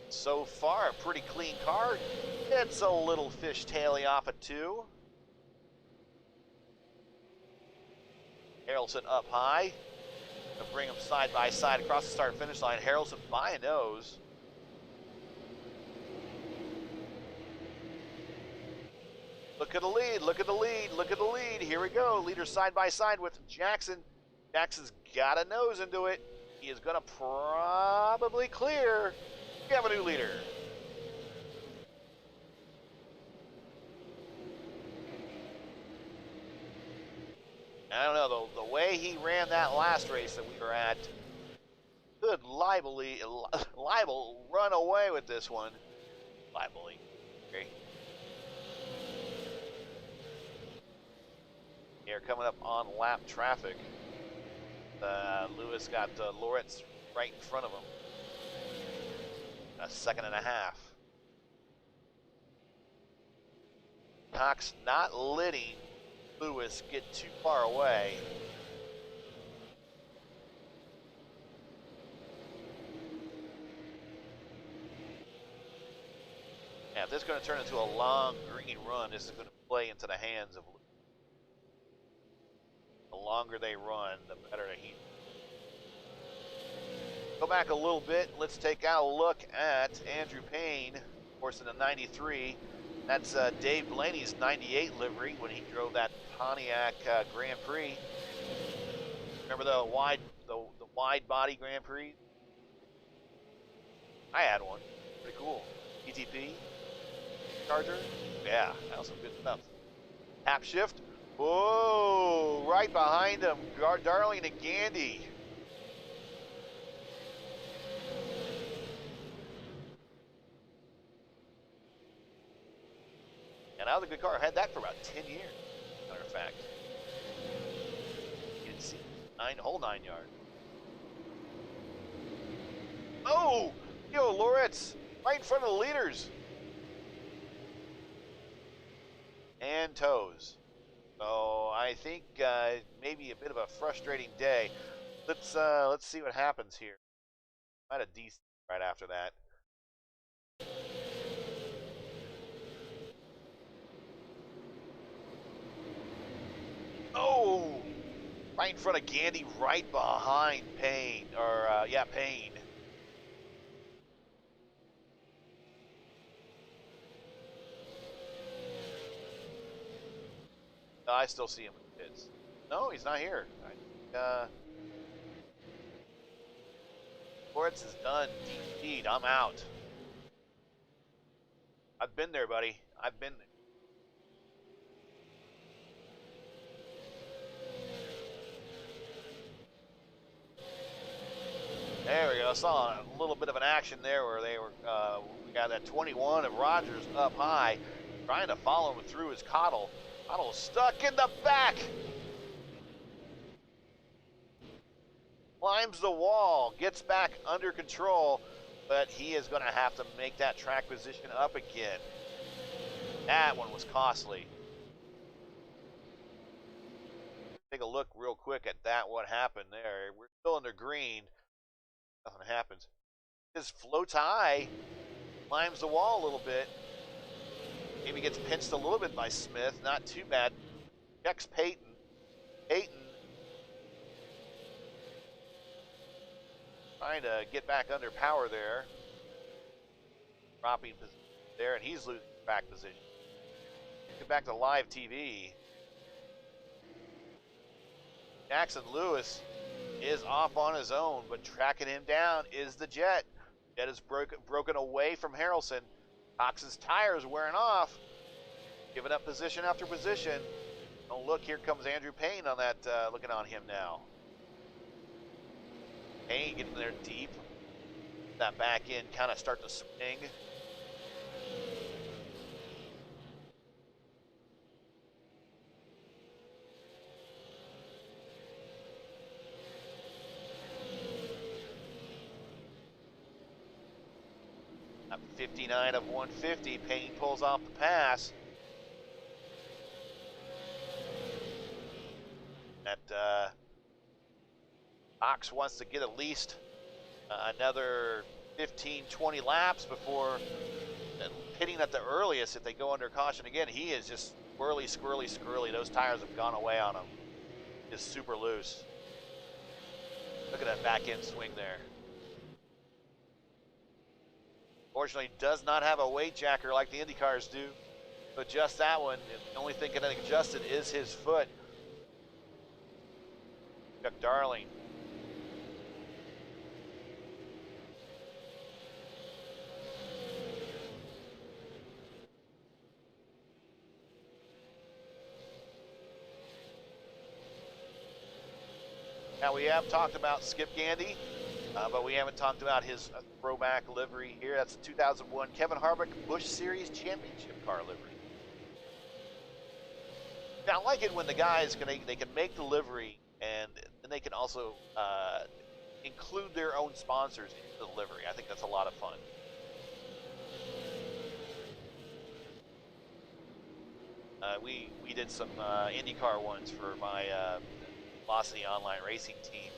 So far, a pretty clean car. It's a little fishtaily off at 2. Harrelson up high. To bring them side by side across the start finish line. Harrelson by a nose. Look look at the lead, look at the lead, look at the lead. Here we go. Leaders side by side with Jackson. Jackson's got a nose into it. He is going to probably clear. We have a new leader. I don't know, the way he ran that last race that we were at, could libel run away with this one. Libely. Okay. Here, coming up on lap traffic. Lewis got Loritz right in front of him. A second and a half. Cox not letting Lewis get too far away. Yeah, if this is going to turn into a long green run, this is going to play into the hands of Lewis. The longer they run, the better he. Go back a little bit. Let's take out a look at Andrew Payne, of course, in the 93. That's Dave Blaney's 98 livery when he drove that Pontiac Grand Prix. Remember the wide body Grand Prix? I had one. Pretty cool. PTP Charger. Yeah, that was some good stuff. Tap shift. Whoa! Right behind him, Darling and Gandy. And that was a good car. I had that for about 10 years, matter of fact. You didn't see whole 9 yards. Oh! Yo, Loritz, right in front of the leaders. And toes. So I think maybe a bit of a frustrating day. Let's see what happens here. Might have DC right after that. Oh, right in front of Gandy, right behind Payne, or Payne. No, I still see him in the pits. No, he's not here. Loritz is done. Indeed, I'm out. I've been there, buddy. I've been there. There we go. I saw a little bit of an action there where they were. We got that 21 of Rogers up high, trying to follow him through his Cottle. Cottle stuck in the back. Climbs the wall, gets back under control, but he is going to have to make that track position up again. That one was costly. Take a look real quick at that. What happened there? We're still under green. Nothing happens. His floats high, climbs the wall a little bit. Maybe gets pinched a little bit by Smith. Not too bad. Checks Peyton. Peyton trying to get back under power there. Dropping position there, and he's losing back position. Get back to live TV. Jackson Lewis is off on his own, but tracking him down is the Jet. Jet is broken away from Harrelson. Cox's tires wearing off, giving up position after position. Oh, look, here comes Andrew Payne on that, looking on him now. Payne getting there deep. That back end kind of start to swing. Up 59 of 150, Payne pulls off the pass. That Cox wants to get at least another 15, 20 laps before hitting at the earliest. If they go under caution again, he is just squirrely, squirrely, squirrely. Those tires have gone away on him. Just super loose. Look at that back end swing there. Fortunately, does not have a weight jacker like the Indy cars do. to adjust that one. The only thing that can adjust it is his foot. Chuck Darling. Now we have talked about Skip Gandy, but we haven't talked about his throwback livery here. That's the 2001 Kevin Harvick Busch Series Championship car livery. Now, I like it when the guys they can make the livery and then they can also include their own sponsors into the livery. I think that's a lot of fun. We did some IndyCar ones for my Velocity Online Racing team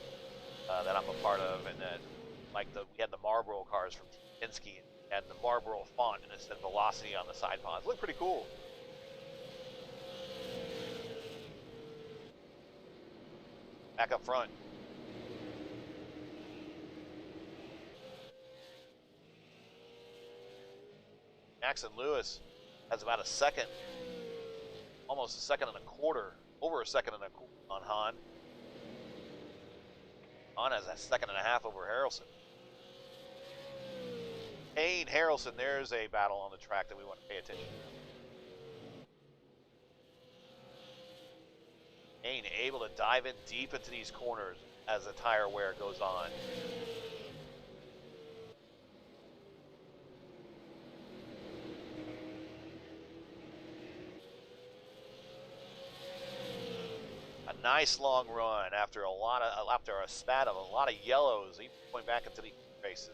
that I'm a part of, and we had the Marlboro cars from Penske and the Marlboro font instead of Velocity on the side pods. Look pretty cool. Back up front. Jackson Lewis has about a second, almost a second and a quarter, over a second and a quarter on Hahn. Hahn has a second and a half over Harrelson. Payne Harrelson, there's a battle on the track that we want to pay attention to. Payne able to dive in deep into these corners as the tire wear goes on. Nice long run after a spat of a lot of yellows, even going back into the races.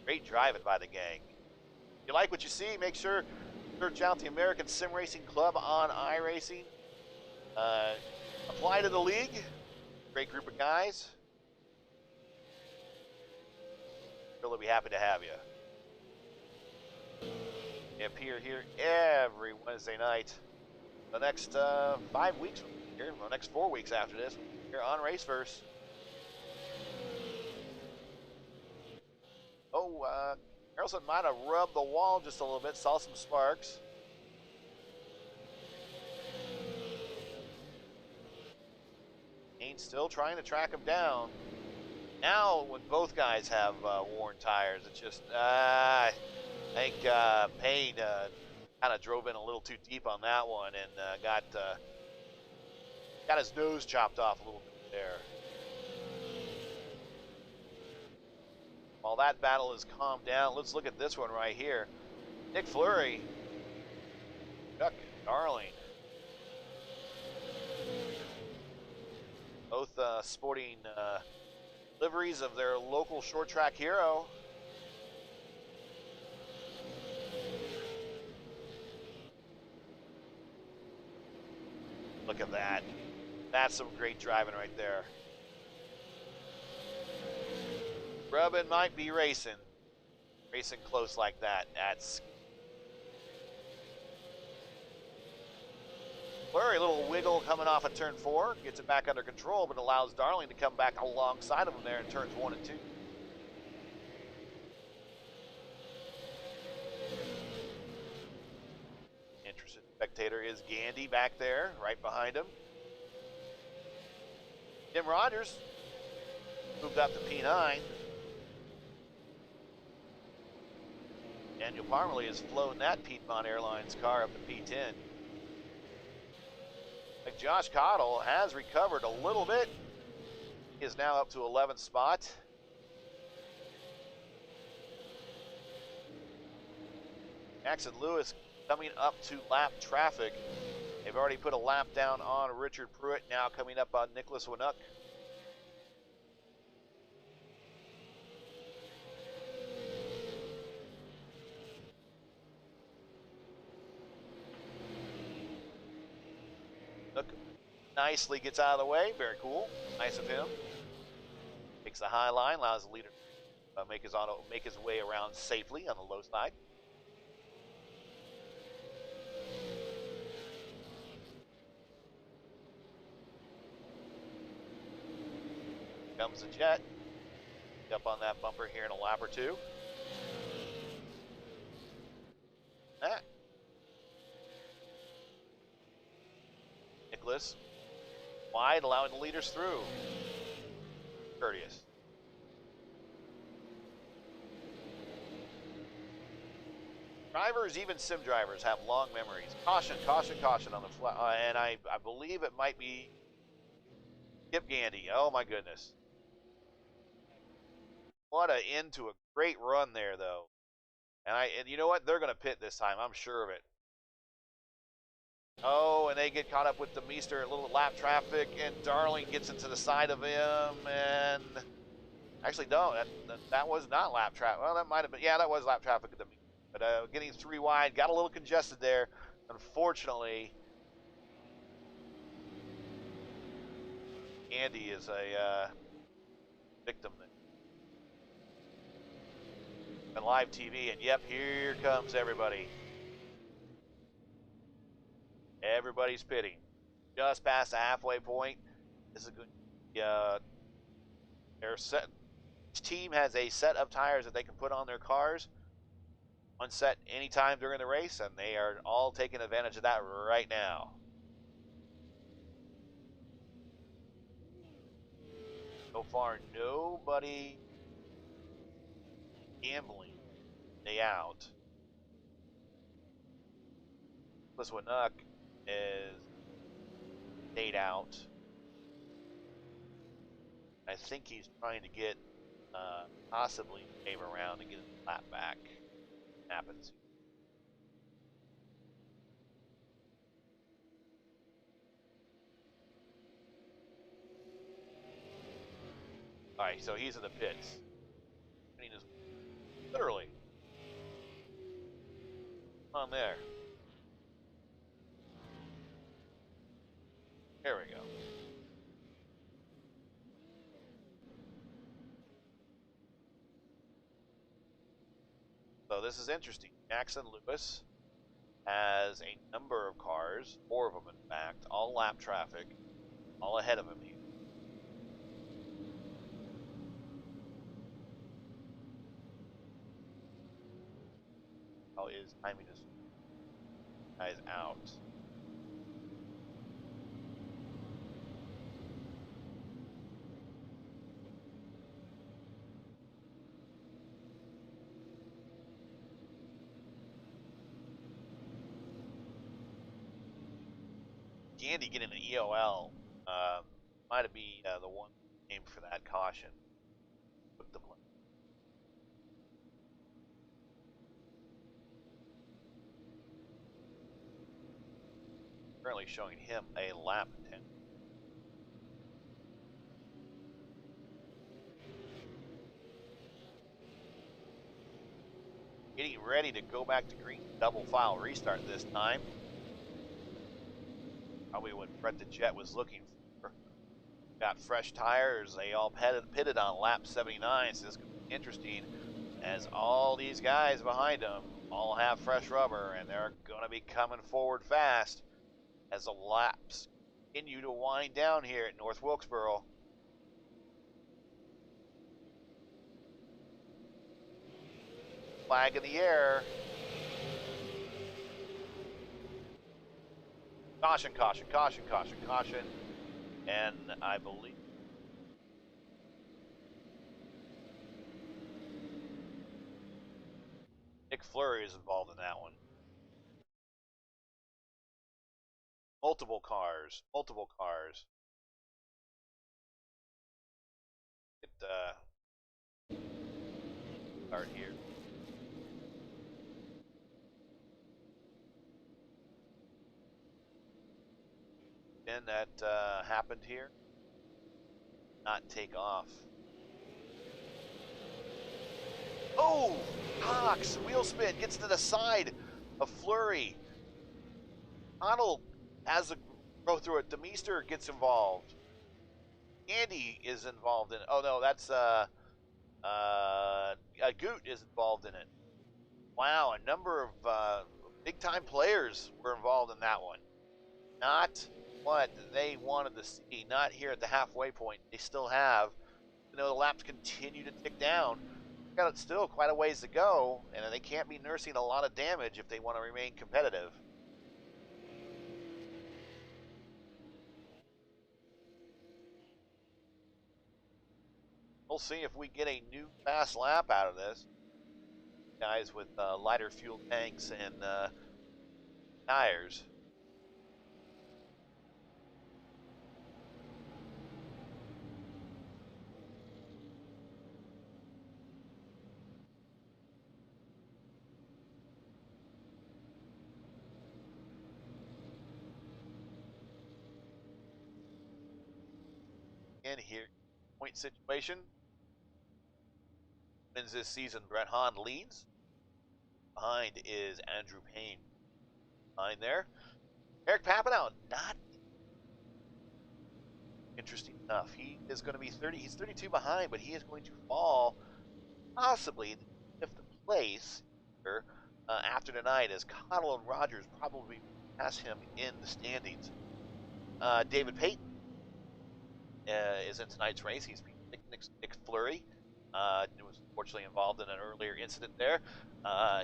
Great driving by the gang. If you like what you see, make sure to search out the American Sim Racing Club on iRacing. Apply to the league. Great group of guys. Really be happy to have you. They appear here every Wednesday night. The next 5 weeks from here, the next 4 weeks after this, here on Raceverse. Oh, Harrelson might have rubbed the wall just a little bit, saw some sparks. Ain't still trying to track him down. Now, when both guys have worn tires, it's just, I think Payne kind of drove in a little too deep on that one and got his nose chopped off a little bit there. While that battle is calmed down, let's look at this one right here. Nick Fleury, Chuck Darling, both sporting liveries of their local short track hero. Look at that. That's some great driving right there. Rubbin might be racing. Racing close like that. That's Fleury, a little wiggle coming off of turn 4. Gets it back under control, but allows Darling to come back alongside of him there in turns 1 and 2. Interested spectator is Gandy back there, right behind him. Tim Rogers moved up to P9. Daniel Parmalee has flown that Piedmont Airlines car up to P10. Like Josh Cottle has recovered a little bit. He is now up to 11th spot. Jackson Lewis coming up to lap traffic. They've already put a lap down on Richard Pruitt, now coming up on Nicholas Winuk. Winuk nicely gets out of the way, very cool, nice of him. Takes the high line, allows the leader to make his way around safely on the low side. Comes the jet. Up on that bumper here in a lap or two. effortless. Wide, allowing the leaders through. Courteous. Drivers, even sim drivers, have long memories. Caution, caution, caution on the flat. And I believe it might be Skip Gandy. Oh my goodness. What an end to a great run there, though. And you know what? They're going to pit this time. I'm sure of it. Oh, and they get caught up with the Meester, a little lap traffic, and Darling gets into the side of him, and actually, no, that was not lap traffic. Well, that might have been, yeah, that was lap traffic at the Meester. But getting 3 wide, got a little congested there. Unfortunately, Andy is a victim there. And live TV, and yep, here comes everybody. Everybody's pitting. Just past the halfway point. This is good. Each team has a set of tires that they can put on their cars. One set anytime during the race, and they are all taking advantage of that right now. So far, nobody gambling day out. Liswanuk is stayed out. I think he's trying to get possibly Dave around and get his lap back. Happens. Alright, so he's in the pits. Literally. On there. There we go. So this is interesting. Jackson Lewis has a number of cars, 4 of them in fact, all lap traffic, all ahead of him here. How is timing this guys out? Gandy getting an EOL might be the one aim for that caution. Put the blame. Currently showing him a lap 10. Getting ready to go back to green, double file restart this time. Probably what Brett the Jet was looking for. Got fresh tires. They all pitted on lap 79, so this is going to be interesting as all these guys behind them all have fresh rubber, and they're going to be coming forward fast as the laps continue to wind down here at North Wilkesboro. Flag in the air. Caution, caution, caution, caution, caution. And I believe Nick Fleury is involved in that one. Multiple cars, multiple cars. Start here. And that happened here. Not take off. Oh! Cox, wheel spin, gets to the side of Fleury. Connell has a go through it. Demeester gets involved. Andy is involved in it. Oh no, that's Goot is involved in it. Wow, a number of big time players were involved in that one. Not what they wanted to see, not here at the halfway point. They still have, you know, the laps continue to tick down. Got still quite a ways to go, and they can't be nursing a lot of damage if they want to remain competitive. We'll see if we get a new fast lap out of this. Guys with lighter fuel tanks and tires. And here, point situation. Wins this season, Brett Hahn leads. Behind is Andrew Payne. Behind there, Eric Papanow, not interesting enough. He is going to be 30. He's 32 behind, but he is going to fall possibly the 5th place here, after tonight, as Cottle and Rogers probably pass him in the standings. David Payton is in tonight's race. He's beat Nick Fleury. Was unfortunately involved in an earlier incident there.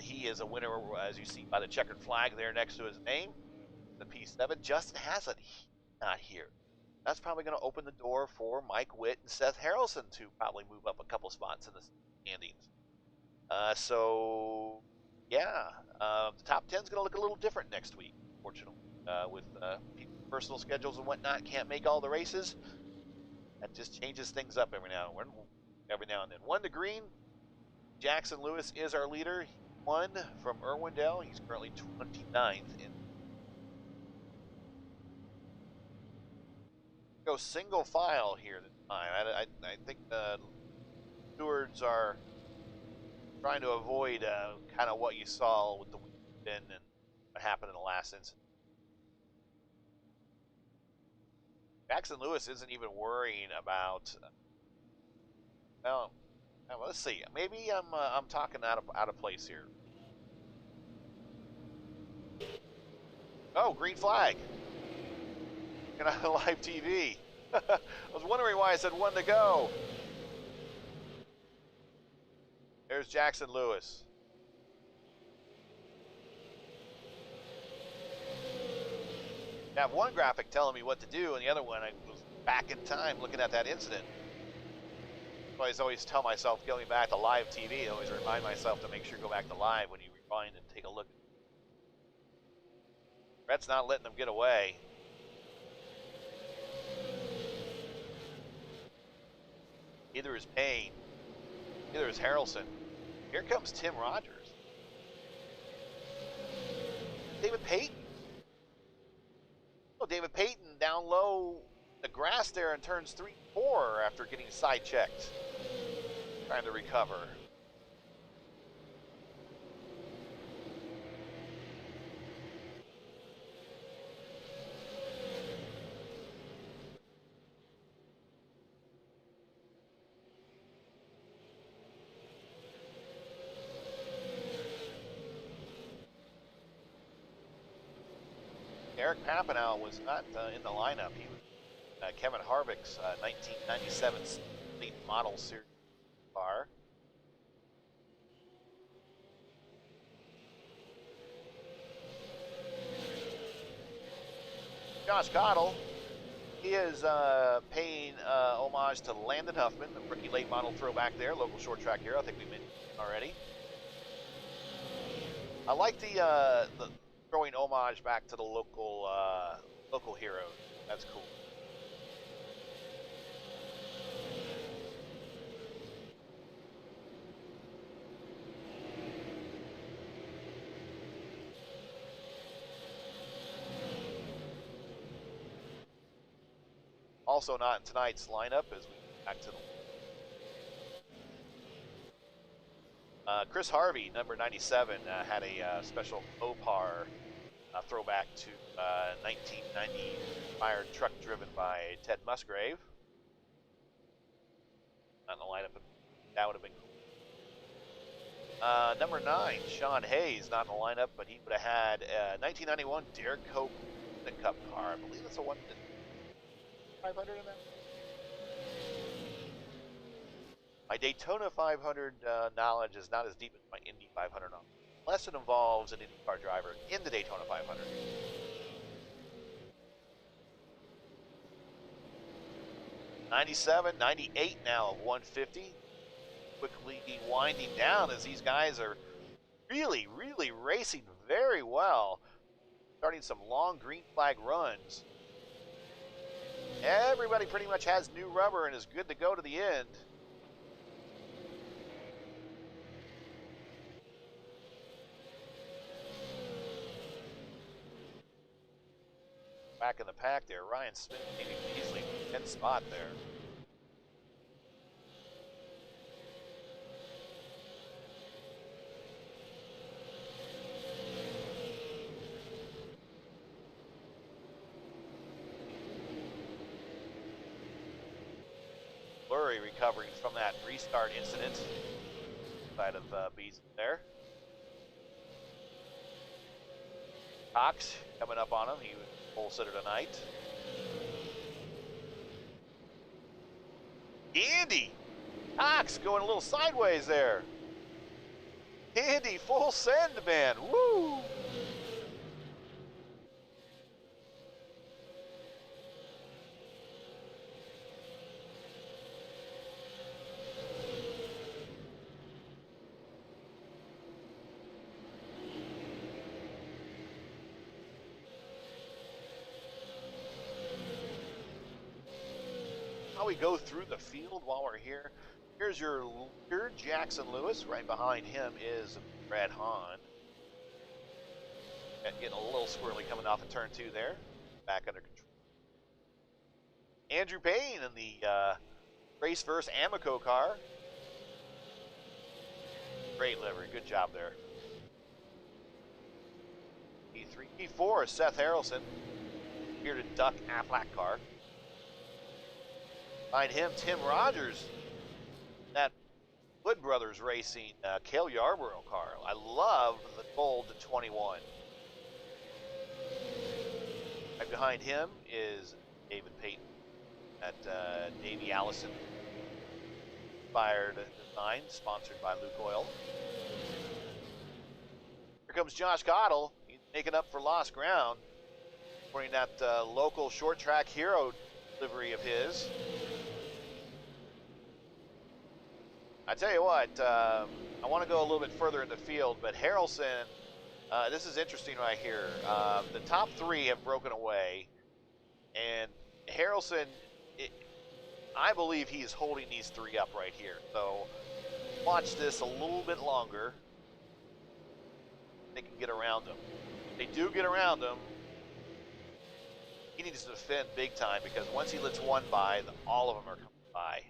He is a winner, as you see by the checkered flag there next to his name, the P7. Justin Haslett, not here. That's probably going to open the door for Mike Witt and Seth Harrelson to probably move up a couple spots in the standings. So, yeah, the top 10 is going to look a little different next week, fortunately, with people's personal schedules and whatnot. Can't make all the races. That just changes things up every now and then. 1 to green. Jackson Lewis is our leader. He won from Irwindale. He's currently 29th. Go single file here this time. I think the stewards are trying to avoid kind of what you saw with the weekend and what happened in the last incident. Jackson Lewis isn't even worrying about. Well, let's see. Maybe I'm talking out of place here. Oh, green flag. On live TV. I was wondering why I said 1 to go. There's Jackson Lewis. I have one graphic telling me what to do, and the other one I was back in time looking at that incident. So I always tell myself, going back to live TV, I always remind myself to make sure to go back to live when you rewind and take a look. Brett's not letting them get away. Either is Payne, either is Harrelson. Here comes Tim Rogers. David Payton. Oh, David Payton down low the grass there and turns 3-4 after getting side checked. Trying to recover. Eric Papanow was not in the lineup. He was Kevin Harvick's 1997 Elite Model Series car. Josh Cottle, he is paying homage to Landon Huffman, the rookie late model throwback there, local short track hero. I think we mentioned already. I like the throwing homage back to the local heroes. That's cool. Also not in tonight's lineup as we get back to the Chris Harvey, number 97, had a special Hobart throwback to 1990 fired truck driven by Ted Musgrave. Not in the lineup, but that would have been cool. Number 9, Sean Hayes, not in the lineup, but he would have had 1991 Derek Cope Cup car. I believe that's the one that 500 in that. My Daytona 500 knowledge is not as deep as my Indy 500 knowledge, unless it involves an IndyCar driver in the Daytona 500. 97, 98 now of 150. Quickly winding down as these guys are really, really racing very well. Starting some long green flag runs. Everybody pretty much has new rubber and is good to go to the end. Back in the pack there, Ryan Smith taking easily 10th spot there. Flurry recovering from that restart incident. Side of Bees there. Cox coming up on him. He was pole sitter tonight. Andy! Cox going a little sideways there. Andy, full send, man. Woo! How we go through the field while we're here. Here's your leader, Jackson Lewis. Right behind him is Brad Hahn. And getting a little squirrely coming off of turn 2 there. Back under control. Andrew Payne in the Race First Amico car. Great livery. Good job there. E3, E4 is Seth Harrelson. Here to duck Aflac car. Behind him, Tim Rogers, that Wood Brothers Racing Cale Yarborough car. I love the gold to 21. Right behind him is David Payton at Davey Allison. Inspired design, sponsored by Luke Oil. Here comes Josh Cottle. He's making up for lost ground. Wearing that local short track hero livery of his. I tell you what, I want to go a little bit further in the field, but Harrelson, this is interesting right here. The top 3 have broken away, and Harrelson, I believe he is holding these 3 up right here. So watch this a little bit longer. They can get around him. If they do get around him, he needs to defend big time, because once he lets one by, all of them are coming by.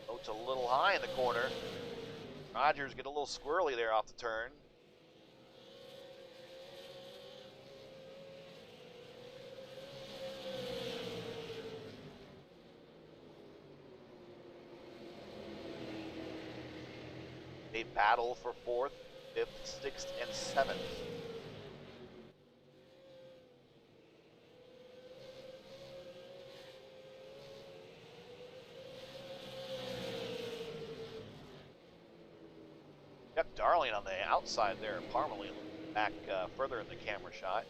Boat's a little high in the corner. Rogers get a little squirrely there off the turn. They battle for 4th, 5th, 6th, and 7th. Got Darling on the outside there, Parmalee back further in the camera shot.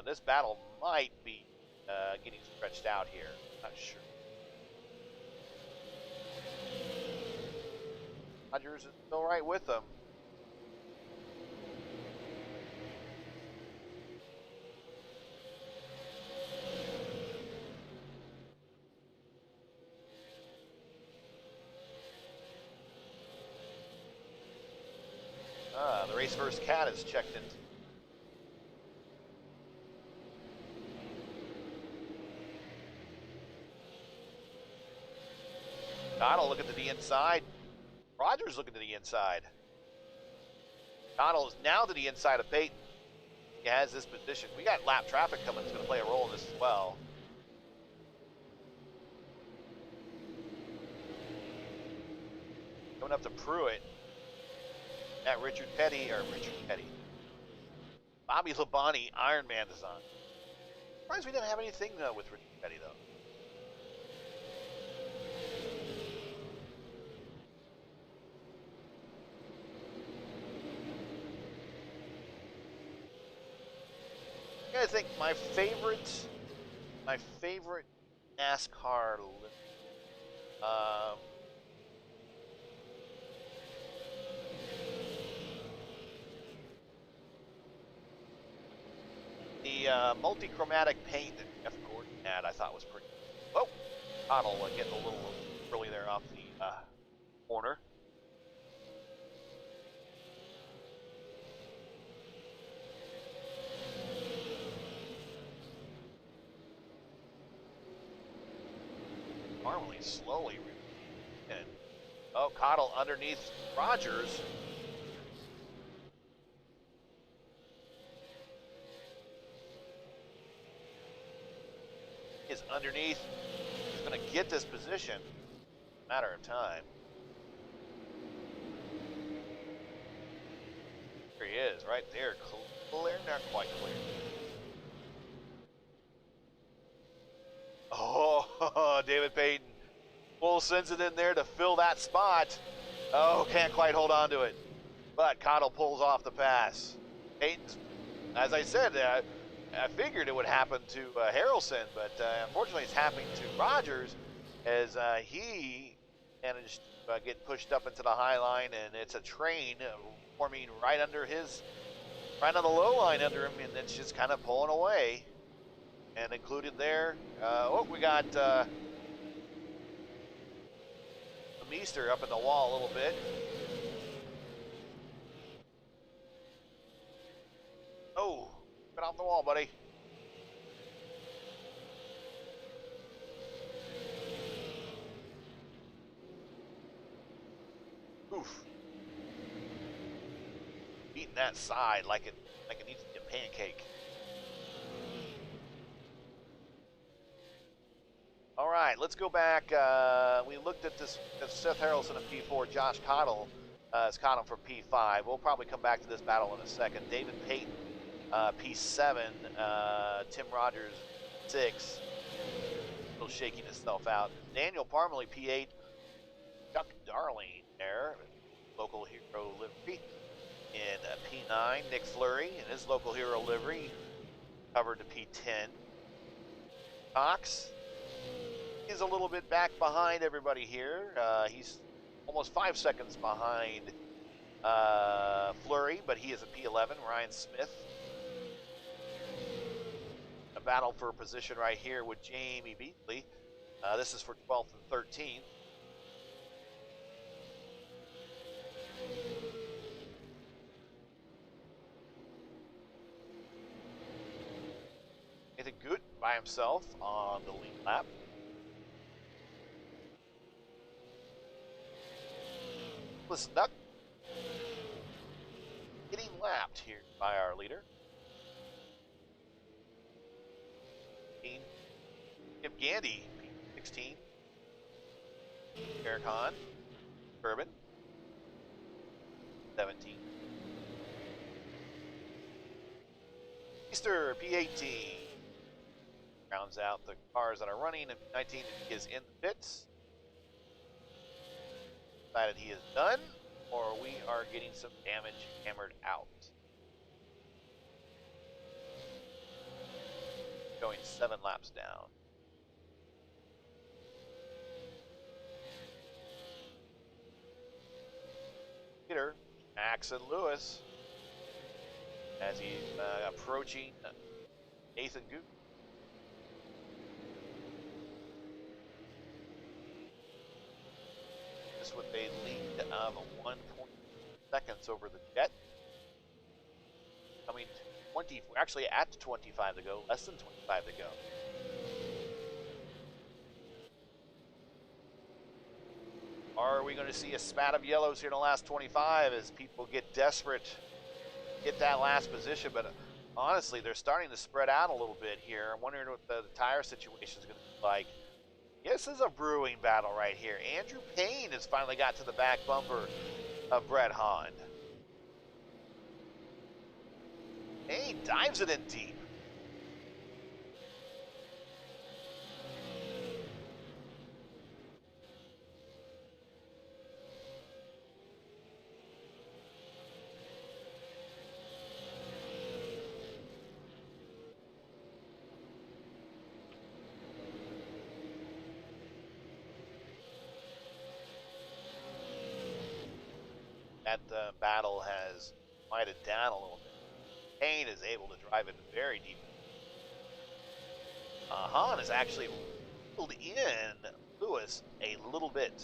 This battle might be getting stretched out here. Not sure. Rogers is still right with them. The Race First Cat is checked in. Cottle looking to the inside. Rogers looking to the inside. Cottle is now to the inside of Payton. He has this position. We got lap traffic coming that's going to play a role in this as well. Coming up to Pruitt. At Richard Petty. Bobby Labonte, Ironman design. Surprised we didn't have anything with Petty though. I think my favorite NASCAR the multi-chromatic paint that Jeff Gordon had, I thought was pretty. Oh, Cottle getting a little early there off the corner. Normally slowly. And, oh, Cottle underneath Rogers. Is underneath. He's going to get this position. Matter of time. There he is, right there. Clear, not quite clear. Oh, David Payton. Bull sends it in there to fill that spot. Oh, can't quite hold on to it. But Cottle pulls off the pass. Payton's, as I said, I figured it would happen to Harrelson, but unfortunately it's happening to Rogers as he managed to get pushed up into the high line, and it's a train forming right on the low line under him, and it's just kind of pulling away. And included there, we got Meester up in the wall a little bit. Oh, get off the wall, buddy. Oof. Beating that side like it needs to be a pancake. All right, let's go back. We looked at this Seth Harrelson in P4, Josh Cottle is Cottle for P5. We'll probably come back to this battle in a second. David Payton, P7, Tim Rogers, 6, still shaking himself out. Daniel Parmalee, P8, Chuck Darling there, local hero livery. In P9, Nick Fleury in his local hero livery, covered to P10. Cox is a little bit back behind everybody here. He's almost 5 seconds behind Fleury, but he is a P11. Ryan Smith. A battle for position right here with Jamie Beatley. This is for 12th and 13th. Nathan Good by himself on the lead lap. Duck getting lapped here by our leader. Kim Gandy, 16. Eric Hahn, Bourbon, 17. Easter, P18. Rounds out the cars that are running, and P19 is in the pits. Decided he is done, or we are getting some damage hammered out. Going 7 laps down. Peter, Max and Lewis as he's approaching Nathan Goot. With a lead of 1.2 seconds over the Jet. Coming to 20, we're actually at 25 to go, less than 25 to go. Are we going to see a spat of yellows here in the last 25 as people get desperate, get that last position? But honestly, they're starting to spread out a little bit here. I'm wondering what the tire situation is going to be like. This is a brewing battle right here. Andrew Payne has finally got to the back bumper of Brett Hahn. Payne dives it in deep. that battle has quieted down a little bit. Payne is able to drive it very deep. Hahn has actually pulled in Lewis a little bit.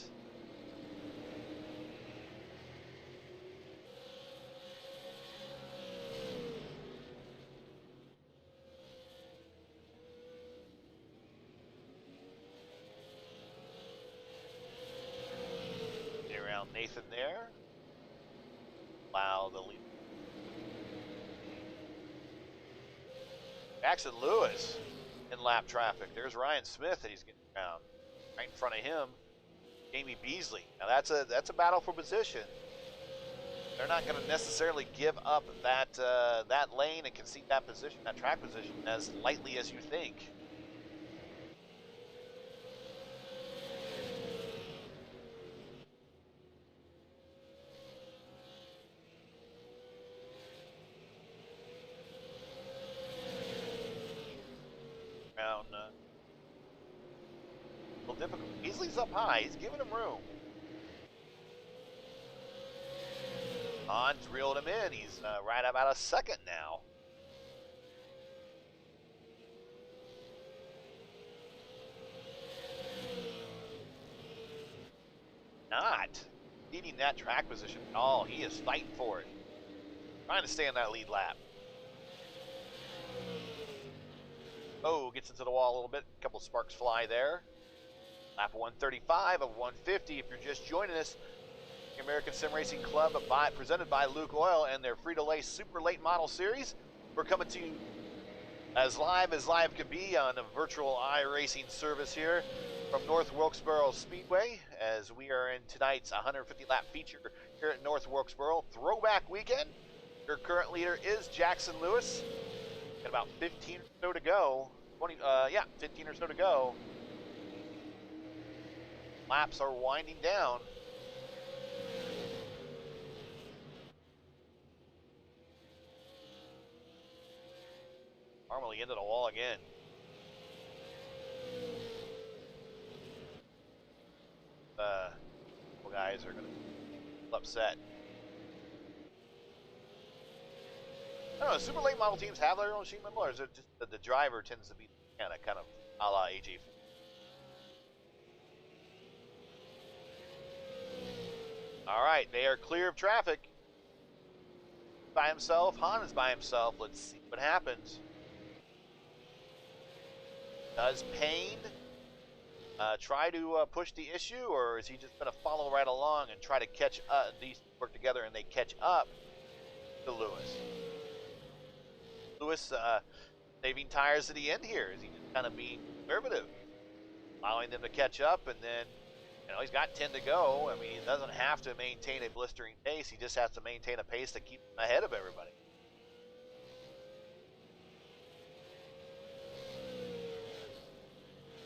Around Nathan there. Wow, the lead. Jackson Lewis in lap traffic. There's Ryan Smith that he's getting around. Right in front of him, Jamie Beasley. Now that's a battle for position. They're not going to necessarily give up that lane and concede that position, that track position, as lightly as you think. Around a little difficult. Beasley's up high. He's giving him room. Hahn's reeled him in. He's right about a second now. Not needing that track position at all. He is fighting for it. Trying to stay on that lead lap. Oh, gets into the wall a little bit. A couple sparks fly there. Lap 135 of 150. If you're just joining us, the American Sim Racing Club presented by Luke Oil and their Frito-Lay Super Late Model Series. We're coming to you as live could be on a virtual iRacing service here from North Wilkesboro Speedway, as we are in tonight's 150 lap feature here at North Wilkesboro Throwback Weekend. Your current leader is Jackson Lewis. Got about 15 or so to go. 15 or so to go. Laps are winding down. Normally into the wall again. Couple guys are going to be upset. I don't know, super late model teams have their own sheet metal, or is it just that the driver tends to be kind of a la AJ? All right, they are clear of traffic. By himself, Hahn is by himself. Let's see what happens. Does Payne try to push the issue, or is he just going to follow right along and try to catch these work together and they catch up to Lewis? Lewis saving tires at the end here. Is he just kind of being conservative, allowing them to catch up, and then he's got 10 to go. I mean, he doesn't have to maintain a blistering pace. He just has to maintain a pace to keep him ahead of everybody.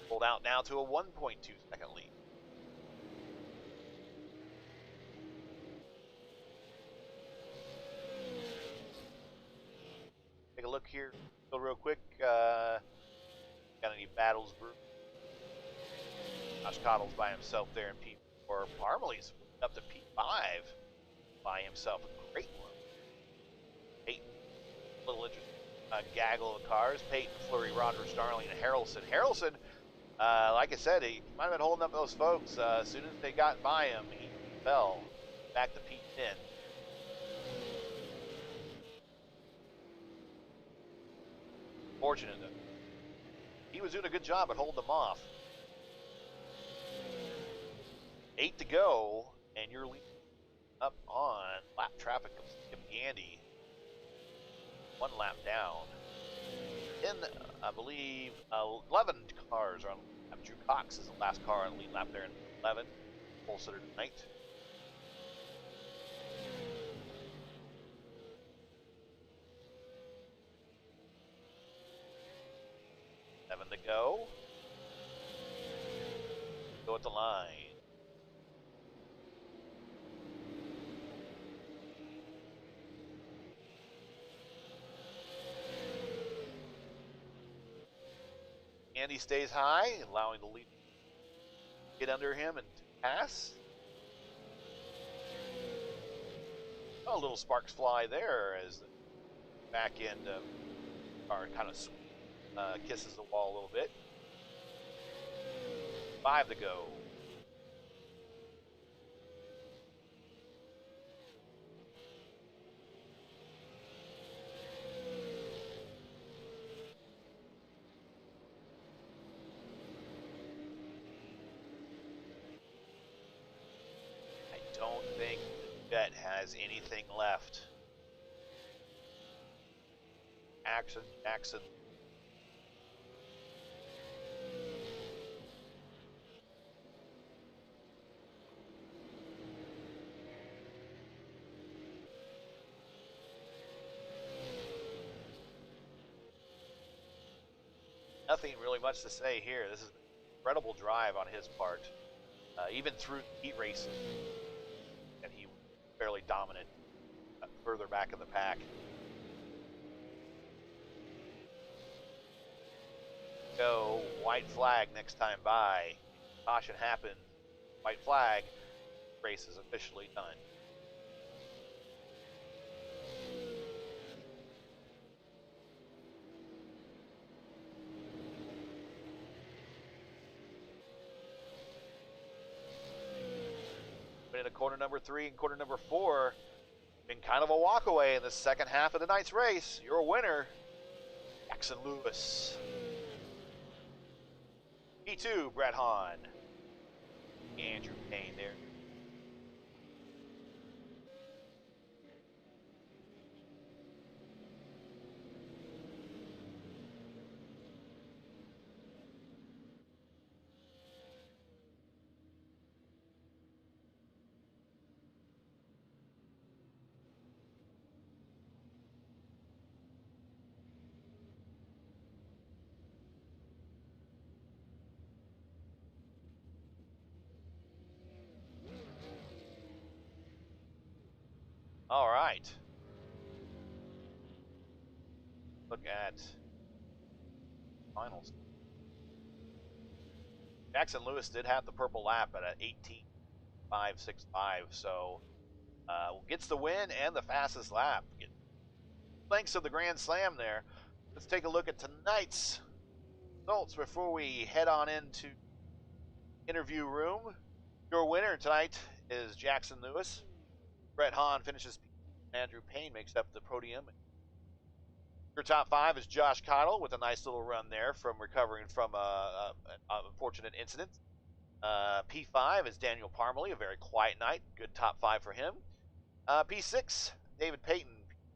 Pulled out now to a 1.2 second lead. Take a look here real quick. Got any battles brewing? Josh Cottle's by himself there in P4. Parmley's up to P5 by himself. A great one. Peyton, a little interesting gaggle of cars. Peyton, Fleury, Roger, Starling, and Harrelson. Harrelson, like I said, he might have been holding up those folks. As soon as they got by him, he fell back to P10. Fortunate, though. He was doing a good job at holding them off. 8 to go, and you're leading up on lap traffic of Skip Gandy. 1 lap down. In, I believe, 11 cars are on lap. Drew Cox is the last car on the lead lap there in 11. Full sitter tonight. To go. Go at the line. Andy stays high, allowing the lead to get under him and pass. Oh, little sparks fly there as the back end of our kind of kisses the wall a little bit. 5 to go. I don't think the jet has anything left. Jackson. Nothing really much to say here. This is an incredible drive on his part. Even through heat races, and he was fairly dominant further back in the pack. Go, white flag next time by. Caution happens. White flag. Race is officially done. But into corner number 3 and corner number 4, been kind of a walk away in the second half of the night's race. Your winner, Jackson Lewis. P2, Brett Hahn. Andrew Payne there. All right. Look at finals. Jackson Lewis did have the purple lap at an 18.565, so gets the win and the fastest lap. Thanks to the Grand Slam there. Let's take a look at tonight's results before we head on into interview room. Your winner tonight is Jackson Lewis. Brett Hahn finishes. Andrew Payne makes up the podium. Your top 5 is Josh Cottle with a nice little run there from recovering from an unfortunate incident. P5 is Daniel Parmalee, a very quiet night. Good top 5 for him. P6, David Payton.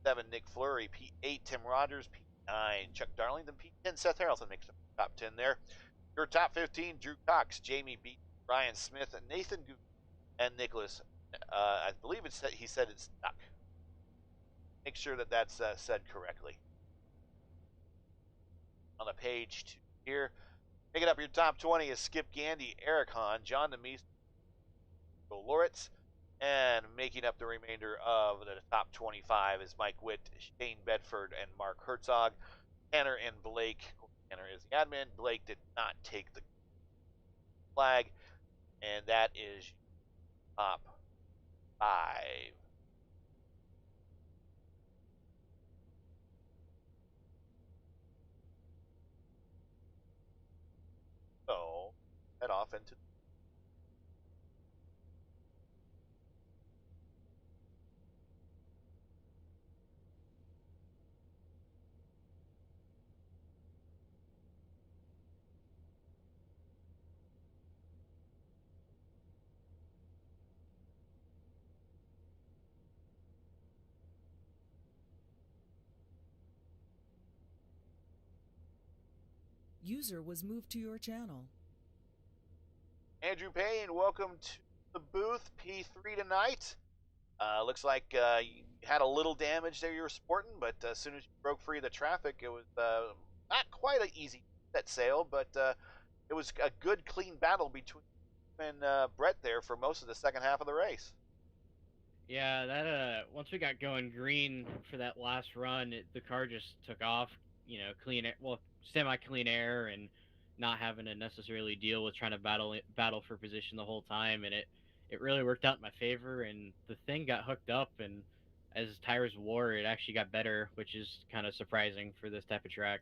P7, Nick Fleury. P8, Tim Rogers. P9, Chuck Darlington. P10, Seth Harrelson makes up the top 10 there. Your top 15, Drew Cox, Jamie Beat, Ryan Smith, Nathan Goose, and Nicholas. I believe he said it's Duck. Make sure that that's said correctly. On the page 2 here, picking up your top 20 is Skip Gandy, Eric Hahn, John DeMeese, Loritz, and making up the remainder of the top 25 is Mike Witt, Shane Bedford, and Mark Herzog. Tanner and Blake. Tanner is the admin. Blake did not take the flag, and that is top 5. So, head off into User was moved to your channel. Andrew Payne, welcome to the booth. P3 tonight. Looks like you had a little damage there you were sporting, but as soon as you broke free of the traffic, it was not quite an easy set sail, but it was a good, clean battle between you and Brett there for most of the second half of the race. Yeah, that once we got going green for that last run, the car just took off. You know, semi-clean air, and not having to necessarily deal with trying to battle for position the whole time, and it really worked out in my favor. And the thing got hooked up, and as tires wore, it actually got better, which is kind of surprising for this type of track.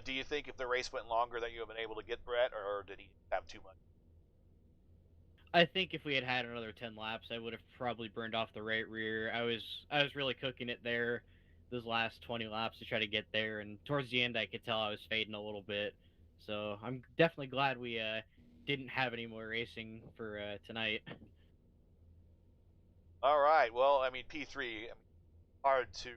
Do you think if the race went longer that you have been able to get Brett, or did he have too much? I think if we had had another 10 laps, I would have probably burned off the right rear. I was really cooking it there those last 20 laps to try to get there, and towards the end I could tell I was fading a little bit. So I'm definitely glad we didn't have any more racing for tonight. All right. Well, I mean, P3, I mean, hard to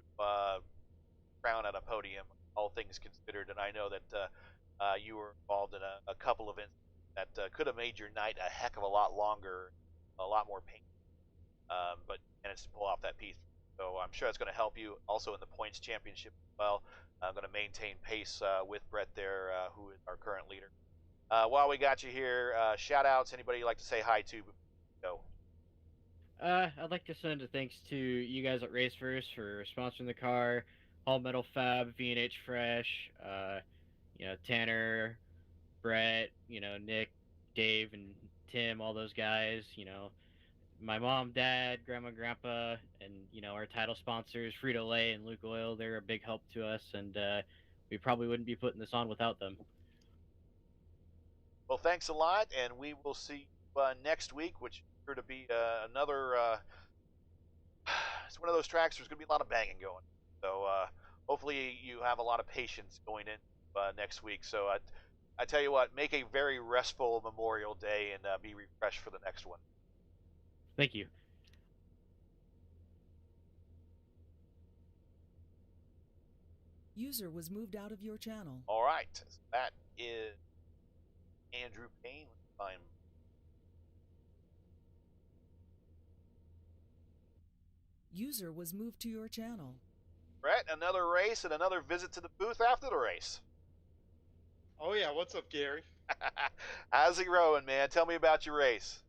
crown at a podium, all things considered. And I know that you were involved in a couple of incidents that could have made your night a heck of a lot longer, a lot more painful. But managed to pull off that P3. So I'm sure it's going to help you also in the points championship as well. I'm going to maintain pace with Brett there, who is our current leader. While we got you here, shout outs. Anybody you'd like to say hi to? Go. I'd like to send a thanks to you guys at Racers for sponsoring the car, All Metal Fab, V&H Fresh, Tanner, Brett, Nick, Dave, and Tim, all those guys, my mom, dad, grandma, grandpa, and, our title sponsors, Frito-Lay and Luke Oil, they're a big help to us, and we probably wouldn't be putting this on without them. Well, thanks a lot, and we will see you next week, which is sure to be another. It's one of those tracks. There's going to be a lot of banging going, so hopefully you have a lot of patience going in next week. So I tell you what, make a very restful Memorial Day and be refreshed for the next one. Thank you. User was moved out of your channel. All right, so that is Andrew Payne. I'm User was moved to your channel. Brett. Another race and another visit to the booth after the race. Oh yeah, what's up, Gary? How's it rowing, man? Tell me about your race.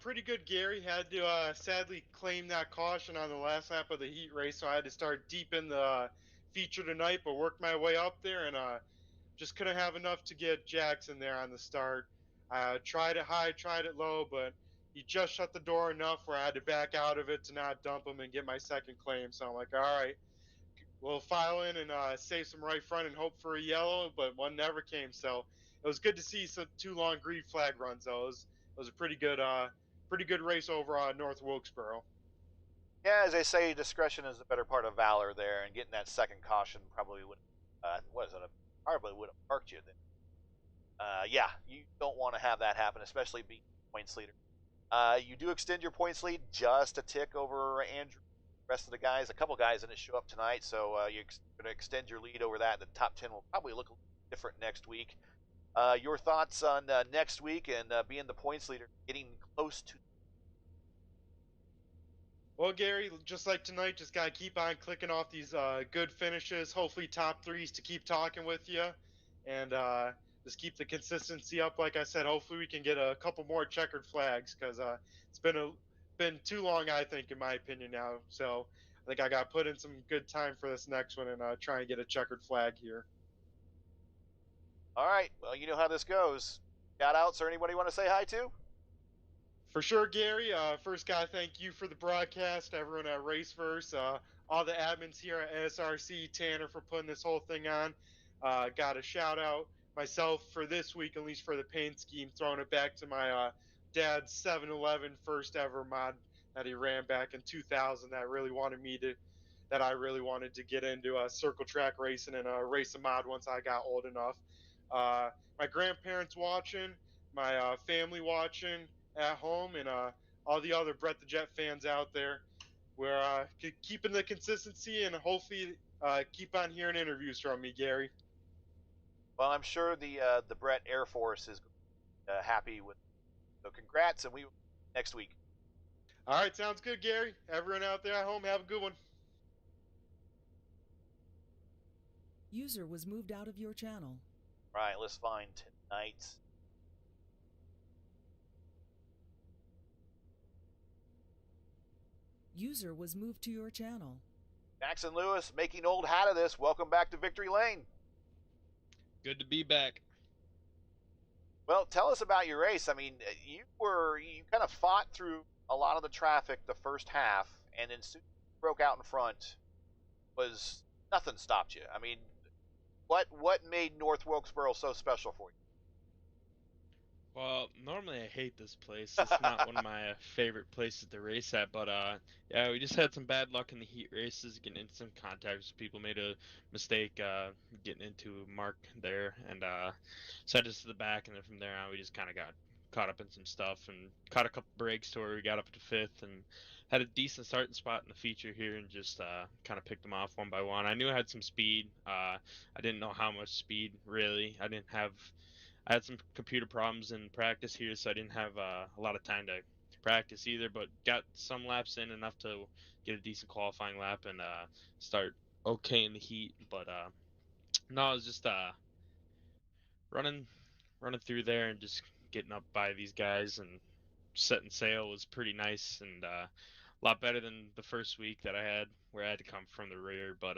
Pretty good, Gary. Had to sadly claim that caution on the last lap of the heat race, so I had to start deep in the feature tonight, but worked my way up there and just couldn't have enough to get Jackson there on the start. Tried it high, tried it low, but he just shut the door enough where I had to back out of it to not dump him and get my second claim. So I'm like, all right, we'll file in and save some right front and hope for a yellow, but one never came. So it was good to see some 2 long green flag runs, though. It was a pretty good race over North Wilkesboro. Yeah, as they say, discretion is the better part of valor there, and getting that second caution probably would, probably would have parked you then. Yeah, you don't want to have that happen, especially being points leader. You do extend your points lead just a tick over Andrew. The rest of the guys, a couple guys didn't show up tonight, so you're going to extend your lead over that. The top 10 will probably look a little different next week. Your thoughts on next week and being the points leader, getting close to. Well, Gary, just like tonight, just gotta keep on clicking off these good finishes. Hopefully, top threes to keep talking with you, and just keep the consistency up. Like I said, hopefully we can get a couple more checkered flags because it's been too long, I think, in my opinion now. So I think I got to put in some good time for this next one and try and get a checkered flag here. All right. Well, you know how this goes. Shout outs or anybody want to say hi to? For sure, Gary. First, gotta thank you for the broadcast, everyone at Raceverse, all the admins here at ASRC, Tanner for putting this whole thing on. Got a shout out myself for this week, at least for the paint scheme, throwing it back to my dad's 7-Eleven first ever mod that he ran back in 2000. That I really wanted to get into circle track racing and race a mod once I got old enough. My grandparents watching, my family watching at home, and all the other Brett the Jet fans out there. We're keeping the consistency and hopefully keep on hearing interviews from me, Gary. Well, I'm sure the Brett Air Force is happy with. So congrats, and we next week. All right, sounds good, Gary. Everyone out there at home, have a good one. User was moved out of your channel. All right, let's find tonight's. User was moved to your channel. Jackson Lewis making old hat of this. Welcome back to Victory Lane. Good to be back. Well, tell us about your race. I mean, you kind of fought through a lot of the traffic the first half, and then soon as you broke out in front, was nothing stopped you. I mean, what made North Wilkesboro so special for Well, normally I hate this place. you? It's not one of my favorite places to race at, but yeah, we just had some bad luck in the heat races, getting into some contacts. People made a mistake getting into Mark there, and sent us to the back, and then from there on, we just kind of got caught up in some stuff and caught a couple breaks to where we got up to fifth and had a decent starting spot in the feature here, and just kind of picked them off one by one. I knew I had some speed. I didn't know how much speed really. I had some computer problems in practice here, so I didn't have a lot of time to practice either. But got some laps in, enough to get a decent qualifying lap and start okay in the heat. But no, I was just running through there and just getting up by these guys, and setting sail was pretty nice, and a lot better than the first week that I had, where I had to come from the rear. But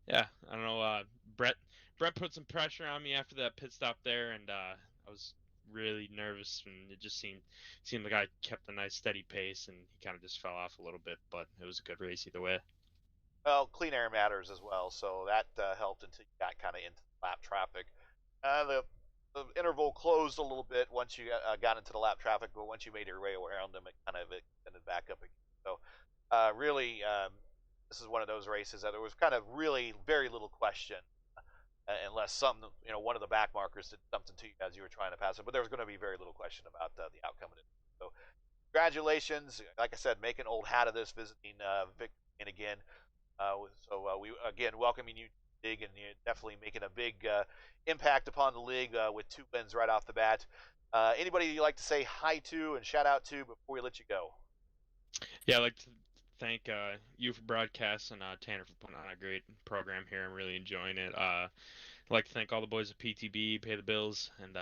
yeah, I don't know. Brett put some pressure on me after that pit stop there, and I was really nervous, and it just seemed like I kept a nice steady pace, and he kind of just fell off a little bit. But it was a good race either way. Well, clean air matters as well, so that helped until you got kind of into lap traffic. The interval closed a little bit once you got into the lap traffic, but once you made your way around them, it kind of extended back up again. So, really, this is one of those races that there was kind of really very little question, unless one of the back markers did something to you as you were trying to pass it. But there was going to be very little question about the outcome of it. So, congratulations! Like I said, make an old hat of this, visiting Vic and again. We again welcoming you to the league, and you're definitely making a big impact upon the league with 2 wins right off the bat. Anybody you'd like to say hi to and shout out to before we let you go? Yeah, I'd like to thank you for broadcast, and Tanner for putting on a great program here. I'm really enjoying it. I'd like to thank all the boys at PTB, pay the bills, and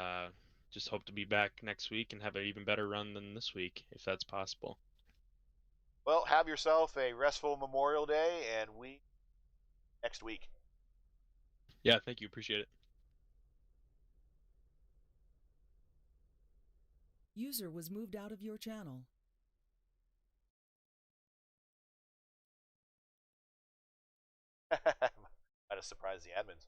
just hope to be back next week and have an even better run than this week, if that's possible. Well, have yourself a restful Memorial Day, and we next week. Yeah, thank you. Appreciate it. User was moved out of your channel. Might have surprised the admins.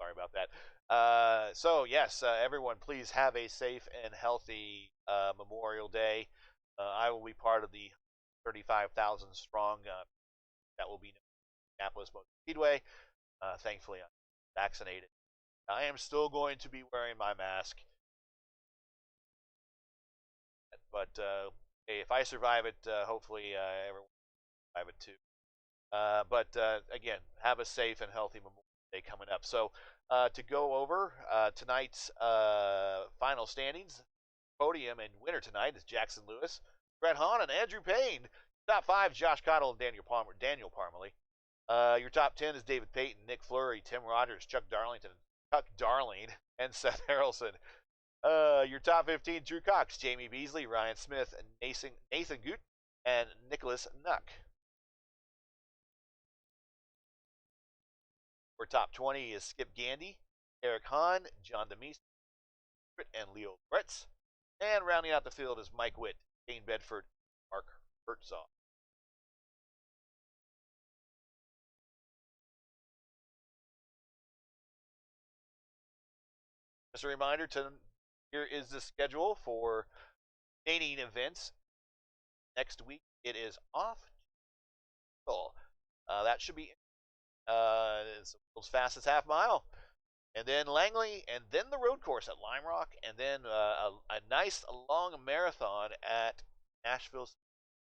Sorry about that. So yes, everyone, please have a safe and healthy Memorial Day. I will be part of the 35,000 strong that will be Minneapolis Motor Speedway. Thankfully, I'm vaccinated. I am still going to be wearing my mask, but hey, if I survive it, hopefully everyone will survive it too. Again, have a safe and healthy Memorial Day coming up. So to go over tonight's final standings, podium and winner tonight is Jackson Lewis, Brett Hahn, and Andrew Payne. Top 5, Josh Cottle and Daniel Parmalee. Your top 10 is David Payton, Nick Fleury, Tim Rogers, Chuck Darling, and Seth Harrelson. Your top 15, Drew Cox, Jamie Beasley, Ryan Smith, and Nathan Goot, and Nicholas Nuck. Your top 20 is Skip Gandy, Eric Hahn, John Demise, and Leo Bretz. And rounding out the field is Mike Witt, Dane Bedford, Mark Herzog. Just a reminder, here is the schedule for remaining events. Next week it is off. That should be it's the world's fastest half mile, and then Langley, and then the road course at Lime Rock, and then a nice long marathon at Nashville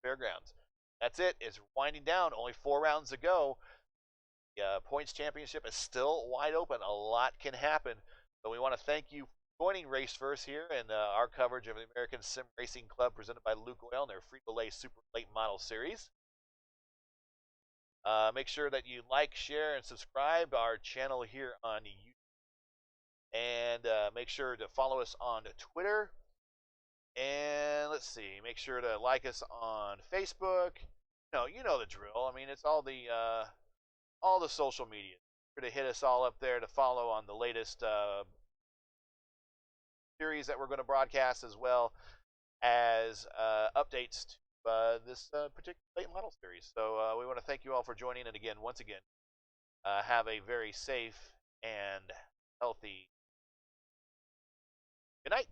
Fairgrounds. That's it. It's winding down. Only 4 rounds to go. The points championship is still wide open. A lot can happen. So we want to thank you for joining Race First here and our coverage of the American Sim Racing Club presented by Luke Oil and their Frito-Lay Super Late Model Series. Make sure that you like, share, and subscribe to our channel here on YouTube. And make sure to follow us on Twitter. And let's see, make sure to like us on Facebook. You know the drill. I mean, it's all the social media. Make sure to hit us all up there to follow on the latest series that we're going to broadcast as well. as updates to this particular late model series. So we want to thank you all for joining, and again, once again, have a very safe and healthy good night.